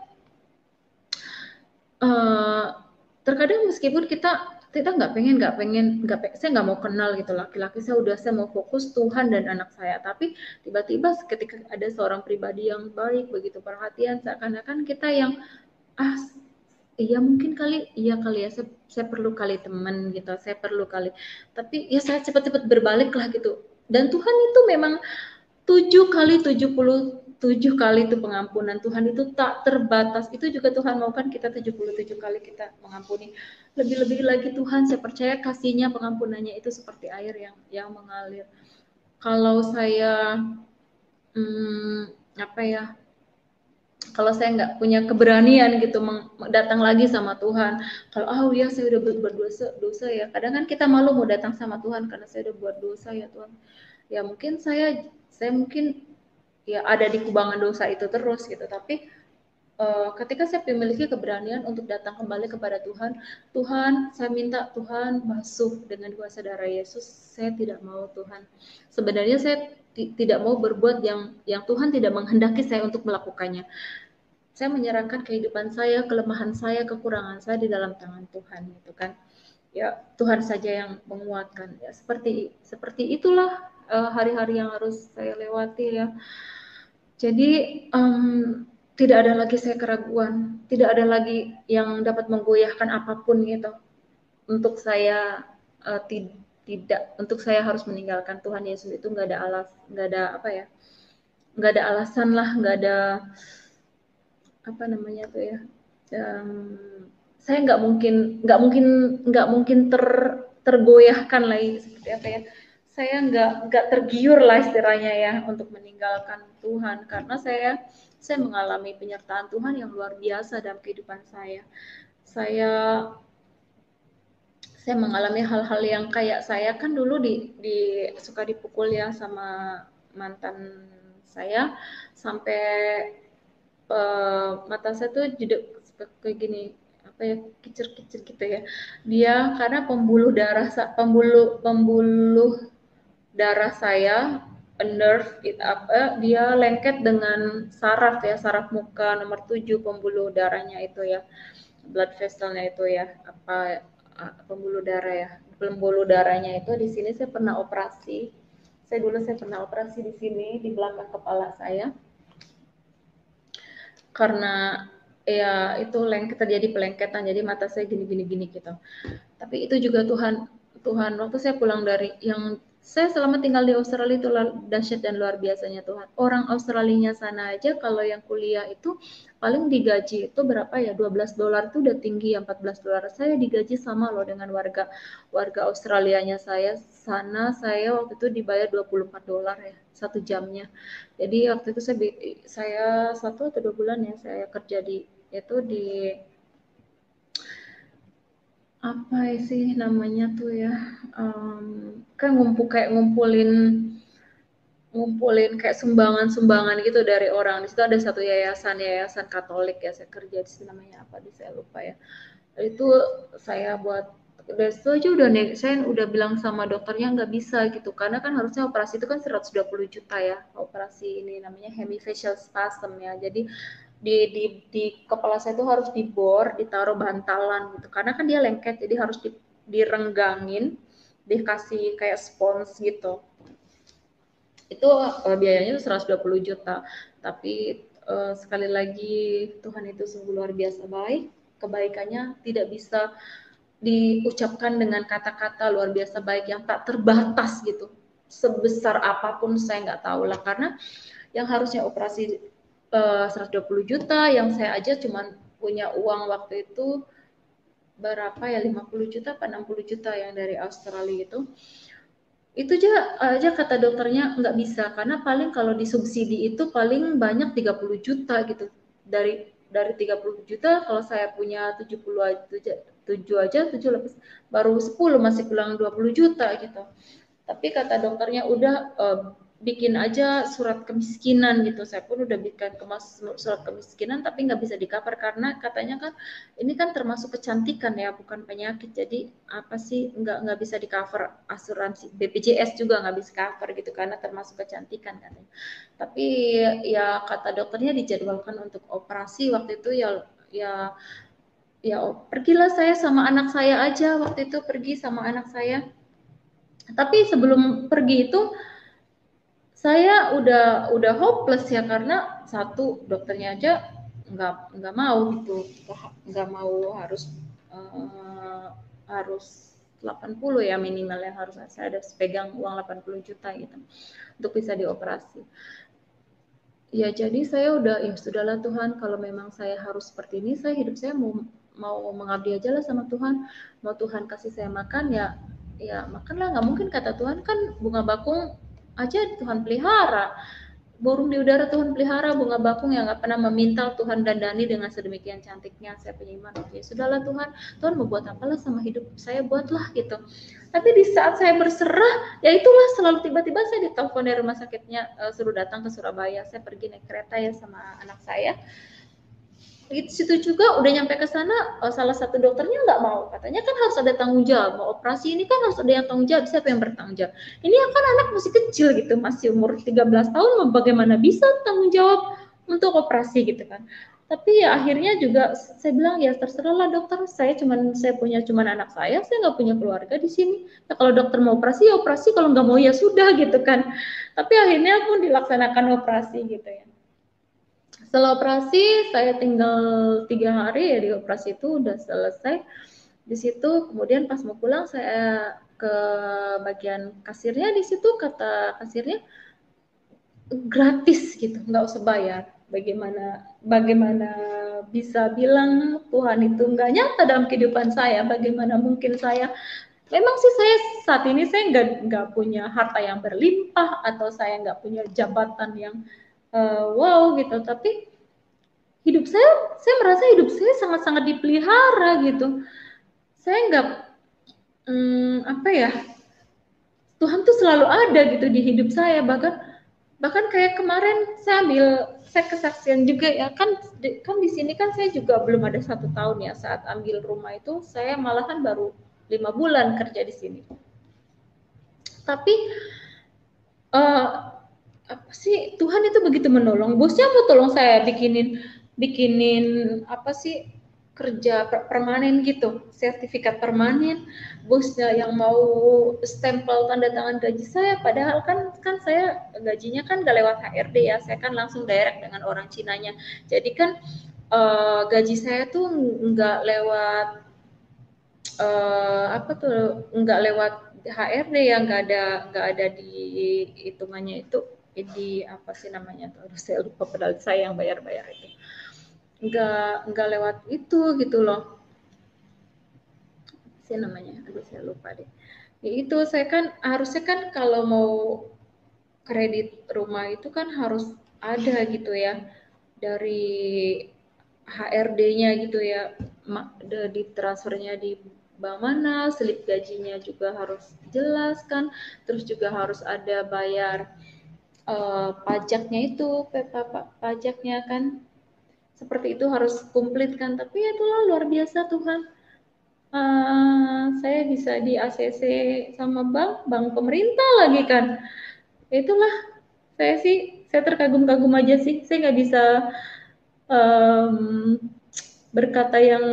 terkadang meskipun kita nggak pengen, saya nggak mau kenal gitu laki-laki, saya mau fokus Tuhan dan anak saya, tapi tiba-tiba ketika ada seorang pribadi yang baik, begitu perhatian, seakan-akan kita yang iya mungkin kali ya, saya perlu kali teman gitu, saya perlu kali, tapi ya saya cepat-cepat berbalik lah gitu. Dan Tuhan itu memang 7 kali 70 7 kali itu pengampunan Tuhan itu tak terbatas. Itu juga Tuhan mau kan kita 77 kali kita mengampuni. Lebih-lebih lagi Tuhan, saya percaya kasihnya, pengampunannya itu seperti air yang mengalir. Kalau saya apa ya, kalau saya nggak punya keberanian gitu datang lagi sama Tuhan, kalau ya saya udah berbuat dosa ya, kadang kan kita malu mau datang sama Tuhan karena saya udah buat dosa ya Tuhan, ya mungkin saya mungkin ya ada di kubangan dosa itu terus gitu. Tapi ketika saya memiliki keberanian untuk datang kembali kepada Tuhan, Tuhan saya minta Tuhan basuh dengan kuasa darah Yesus. Saya tidak mau Tuhan, sebenarnya saya tidak mau berbuat yang Tuhan tidak menghendaki saya untuk melakukannya. Saya menyerahkan kehidupan saya, kelemahan saya, kekurangan saya di dalam tangan Tuhan, gitu kan. Ya Tuhan saja yang menguatkan. Ya seperti itulah hari-hari yang harus saya lewati ya. Jadi tidak ada lagi saya keraguan, tidak ada lagi yang dapat menggoyahkan apapun gitu. Untuk saya untuk saya harus meninggalkan Tuhan Yesus itu nggak ada apa ya, nggak ada alasan lah, nggak ada apa namanya tuh ya. Saya nggak mungkin tergoyahkan lagi seperti apa ya. Saya nggak tergiur lah istilahnya ya untuk meninggalkan Tuhan, karena saya mengalami penyertaan Tuhan yang luar biasa dalam kehidupan saya. Saya mengalami hal-hal yang kayak saya kan dulu suka dipukul ya sama mantan saya sampai mata saya tuh jadi kayak gini, apa ya, kicir-kicir gitu ya. Dia karena pembuluh darah saya, nerve it apa, dia lengket dengan saraf ya, saraf muka nomor 7, pembuluh darahnya itu ya, blood vesselnya itu ya, apa pembuluh darah ya, pembuluh darahnya itu di sini saya pernah operasi. Saya pernah operasi di sini di belakang kepala saya karena ya itu terjadi pelengketan, jadi mata saya gini gitu. Tapi itu juga Tuhan waktu saya pulang dari yang saya selama tinggal di Australia itu dahsyat dan luar biasanya Tuhan. Orang Australinya sana aja kalau yang kuliah itu paling digaji itu berapa ya, $12 itu udah tinggi ya, $14. Saya digaji sama loh dengan warga Australianya saya sana. Saya waktu itu dibayar $24 ya 1 jamnya. Jadi waktu itu saya 1 atau 2 bulan ya saya kerja di apa sih namanya tuh ya, kan ngumpulin kayak sumbangan gitu dari orang. Di situ ada satu yayasan Katolik ya, saya kerja di situ, namanya apa saya lupa ya. Itu saya buat dari situ aja saya udah bilang sama dokternya nggak bisa gitu, karena kan harusnya operasi itu kan 120 juta ya, operasi ini namanya hemifacial spasm ya. Jadi di kepala saya itu harus dibor, ditaruh bantalan gitu, karena kan dia lengket, jadi harus direnggangin, dikasih kayak spons gitu. Itu biayanya 120 juta. Tapi sekali lagi Tuhan itu sungguh luar biasa baik. Kebaikannya tidak bisa diucapkan dengan kata-kata, luar biasa baik yang tak terbatas gitu. Sebesar apapun saya nggak tahu lah, karena yang harusnya operasi 120 juta, yang saya aja cuman punya uang waktu itu berapa ya, 50 juta apa 60 juta yang dari Australia itu aja kata dokternya nggak bisa, karena paling kalau disubsidi itu paling banyak 30 juta gitu. Dari 30 juta kalau saya punya 70 aja 7 lebih baru 10, masih kurang 20 juta gitu. Tapi kata dokternya udah bikin aja surat kemiskinan gitu. Saya pun udah bikin surat kemiskinan, tapi nggak bisa di-cover karena katanya kan ini kan termasuk kecantikan ya, bukan penyakit. Jadi apa sih nggak bisa di-cover, asuransi BPJS juga nggak bisa cover gitu karena termasuk kecantikan katanya. Tapi ya kata dokternya dijadwalkan untuk operasi waktu itu ya pergilah saya sama anak saya aja, waktu itu pergi sama anak saya. Tapi sebelum pergi itu saya udah hopeless ya, karena satu dokternya aja nggak mau gitu, nggak mau harus 80 ya minimal yang harus saya ada pegang uang 80 juta gitu untuk bisa dioperasi. Ya jadi saya udah, ya sudahlah Tuhan, kalau memang saya harus seperti ini, saya hidup saya mau mengabdi aja lah sama Tuhan. Mau Tuhan kasih saya makan, ya ya makanlah. Nggak mungkin, kata Tuhan kan bunga bakung aja Tuhan pelihara, burung di udara Tuhan pelihara, bunga bakung yang nggak pernah meminta Tuhan dandani dengan sedemikian cantiknya. Saya punya iman, oke sudahlah Tuhan, Tuhan mau buat apalah sama hidup saya, buatlah gitu. Tapi di saat saya berserah, ya itulah selalu tiba-tiba saya ditelepon dari rumah sakitnya, suruh datang ke Surabaya. Saya pergi naik kereta ya sama anak saya. Di situ juga udah nyampe ke sana, salah satu dokternya nggak mau, katanya kan harus ada tanggung jawab, mau operasi ini kan harus ada yang tanggung jawab, siapa yang bertanggung jawab, ini kan anak masih kecil gitu, masih umur 13 tahun, bagaimana bisa tanggung jawab untuk operasi gitu kan. Tapi ya akhirnya juga saya bilang ya terserahlah dokter, saya punya cuman anak saya nggak punya keluarga di sini, ya kalau dokter mau operasi ya operasi, kalau nggak mau ya sudah gitu kan. Tapi akhirnya pun dilaksanakan operasi gitu ya. Setelah operasi saya tinggal 3 hari ya, di operasi itu udah selesai. Di situ kemudian pas mau pulang saya ke bagian kasirnya, di situ kata kasirnya gratis gitu, nggak usah bayar. Bagaimana bisa bilang Tuhan itu nggak nyata dalam kehidupan saya? Bagaimana mungkin saya, memang sih saya saat ini saya nggak punya harta yang berlimpah, atau saya nggak punya jabatan yang wow gitu, tapi hidup saya merasa hidup saya sangat-sangat dipelihara gitu. Saya nggak, apa ya, Tuhan tuh selalu ada gitu di hidup saya. Bahkan kayak kemarin saya kesaksian juga ya kan, kan di sini kan saya juga belum ada 1 tahun ya saat ambil rumah itu, saya malahan baru 5 bulan kerja di sini. Tapi apa sih, Tuhan itu begitu menolong. Bosnya mau tolong saya bikinin bikinin apa sih, kerja permanen gitu, sertifikat permanen. Bosnya yang mau stempel tanda tangan gaji saya, padahal kan saya gajinya kan gak lewat HRD ya, saya kan langsung direct dengan orang Cinanya. Jadi kan gaji saya tuh nggak lewat apa tuh, nggak lewat HRD ya, nggak ada di hitungannya itu, di apa sih namanya tuh, aduh saya lupa, padahal saya yang bayar itu, nggak lewat itu gitu loh, sih namanya, aduh saya lupa deh. Ya itu, saya kan harusnya kan kalau mau kredit rumah itu kan harus ada gitu ya, dari HRD-nya gitu ya, di transfernya di bank mana, slip gajinya juga harus jelas kan, terus juga harus ada bayar pajaknya itu, pajaknya kan, seperti itu harus komplit kan. Tapi ya itulah luar biasa Tuhan. Saya bisa di ACC sama bank pemerintah lagi kan. Itulah, saya terkagum-kagum aja sih. Saya nggak bisa um, berkata yang,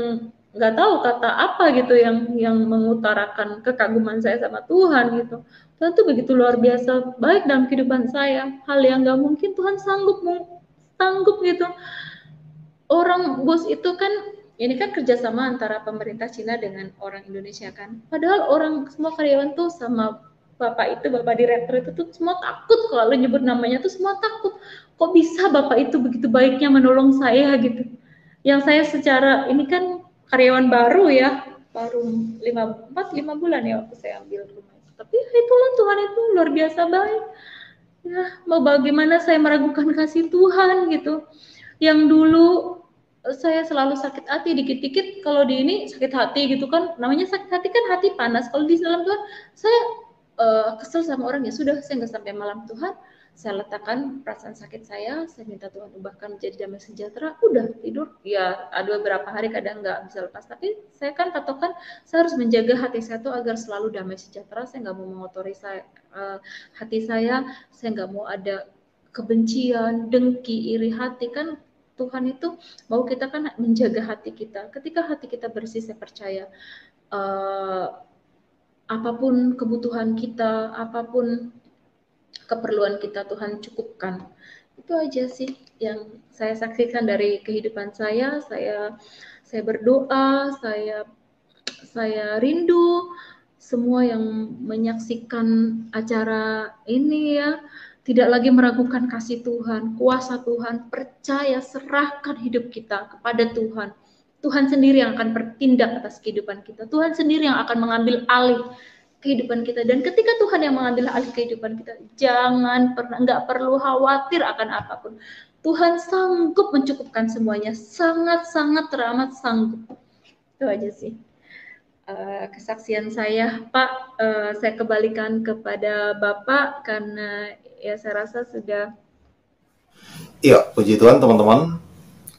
nggak tahu kata apa gitu yang mengutarakan kekaguman saya sama Tuhan gitu. Tuhan tuh begitu luar biasa baik dalam kehidupan saya. Hal yang nggak mungkin Tuhan sanggup gitu. Orang bos itu kan, ini kan kerjasama antara pemerintah Cina dengan orang Indonesia kan. Padahal orang semua karyawan tuh sama bapak direktur itu tuh semua takut, kalau nyebut namanya tuh semua takut. Kok bisa bapak itu begitu baiknya menolong saya gitu. Yang saya secara ini kan karyawan baru ya, baru 4-5 bulan ya waktu saya ambil rumah itu. Tapi itulah Tuhan itu luar biasa baik. Ya, mau bagaimana saya meragukan kasih Tuhan gitu. Yang dulu saya selalu sakit hati, dikit-dikit kalau di ini sakit hati gitu kan, namanya sakit hati kan hati panas. Kalau di dalam Tuhan saya kesel sama orang, ya sudah, saya nggak sampai malam Tuhan, saya letakkan perasaan sakit saya minta Tuhan ubahkan menjadi damai sejahtera, udah tidur. Ya ada beberapa hari kadang nggak bisa lepas, tapi saya kan patokan saya harus menjaga hati saya tuh agar selalu damai sejahtera. Saya nggak mau mengotori hati saya nggak mau ada kebencian, dengki, iri hati kan. Tuhan itu mau kita kan menjaga hati kita. Ketika hati kita bersih, saya percaya apapun kebutuhan kita, apapun keperluan kita, Tuhan cukupkan. Itu aja sih yang saya saksikan dari kehidupan saya. Saya berdoa, saya rindu semua yang menyaksikan acara ini ya, tidak lagi meragukan kasih Tuhan, kuasa Tuhan, percaya, serahkan hidup kita kepada Tuhan. Tuhan sendiri yang akan bertindak atas kehidupan kita. Tuhan sendiri yang akan mengambil alih kehidupan kita. Dan ketika Tuhan yang mengambil alih kehidupan kita, jangan pernah, nggak perlu khawatir akan apapun. Tuhan sanggup mencukupkan semuanya, sangat-sangat teramat sanggup. Itu aja sih kesaksian saya, Pak. Saya kembalikan kepada Bapak karena ya saya rasa sudah. Iya, puji Tuhan teman-teman.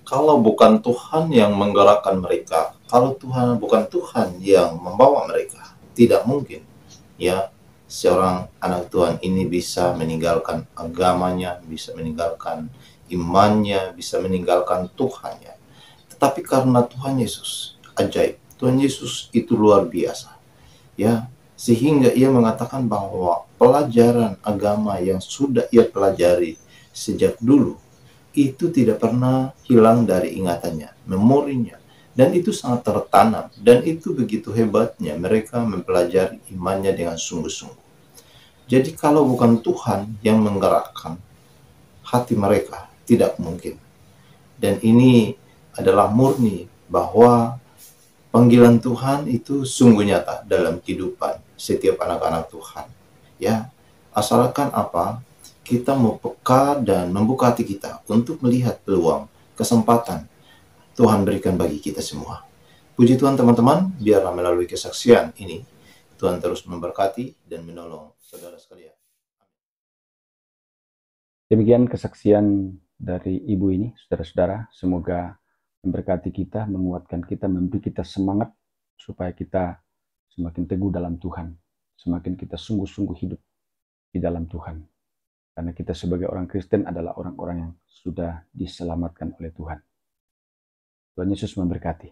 Kalau bukan Tuhan yang menggerakkan mereka, kalau bukan Tuhan yang membawa mereka, tidak mungkin ya seorang anak Tuhan ini bisa meninggalkan agamanya, bisa meninggalkan imannya, bisa meninggalkan Tuhannya. Tetapi karena Tuhan Yesus, ajaib. Tuhan Yesus itu luar biasa. Ya, sehingga ia mengatakan bahwa pelajaran agama yang sudah ia pelajari sejak dulu itu tidak pernah hilang dari ingatannya, memorinya, dan itu sangat tertanam, dan itu begitu hebatnya mereka mempelajari imannya dengan sungguh-sungguh. Jadi kalau bukan Tuhan yang menggerakkan hati mereka, tidak mungkin. Dan ini adalah murni bahwa panggilan Tuhan itu sungguh nyata dalam kehidupan setiap anak-anak Tuhan. Ya, asalkan apa? Kita mau peka dan membuka hati kita untuk melihat peluang, kesempatan Tuhan berikan bagi kita semua. Puji Tuhan teman-teman, biarlah melalui kesaksian ini, Tuhan terus memberkati dan menolong saudara sekalian. Demikian kesaksian dari Ibu ini, saudara-saudara. Semoga memberkati kita, menguatkan kita, memberi kita semangat supaya kita semakin teguh dalam Tuhan, semakin kita sungguh-sungguh hidup di dalam Tuhan. Karena kita sebagai orang Kristen adalah orang-orang yang sudah diselamatkan oleh Tuhan. Tuhan Yesus memberkati.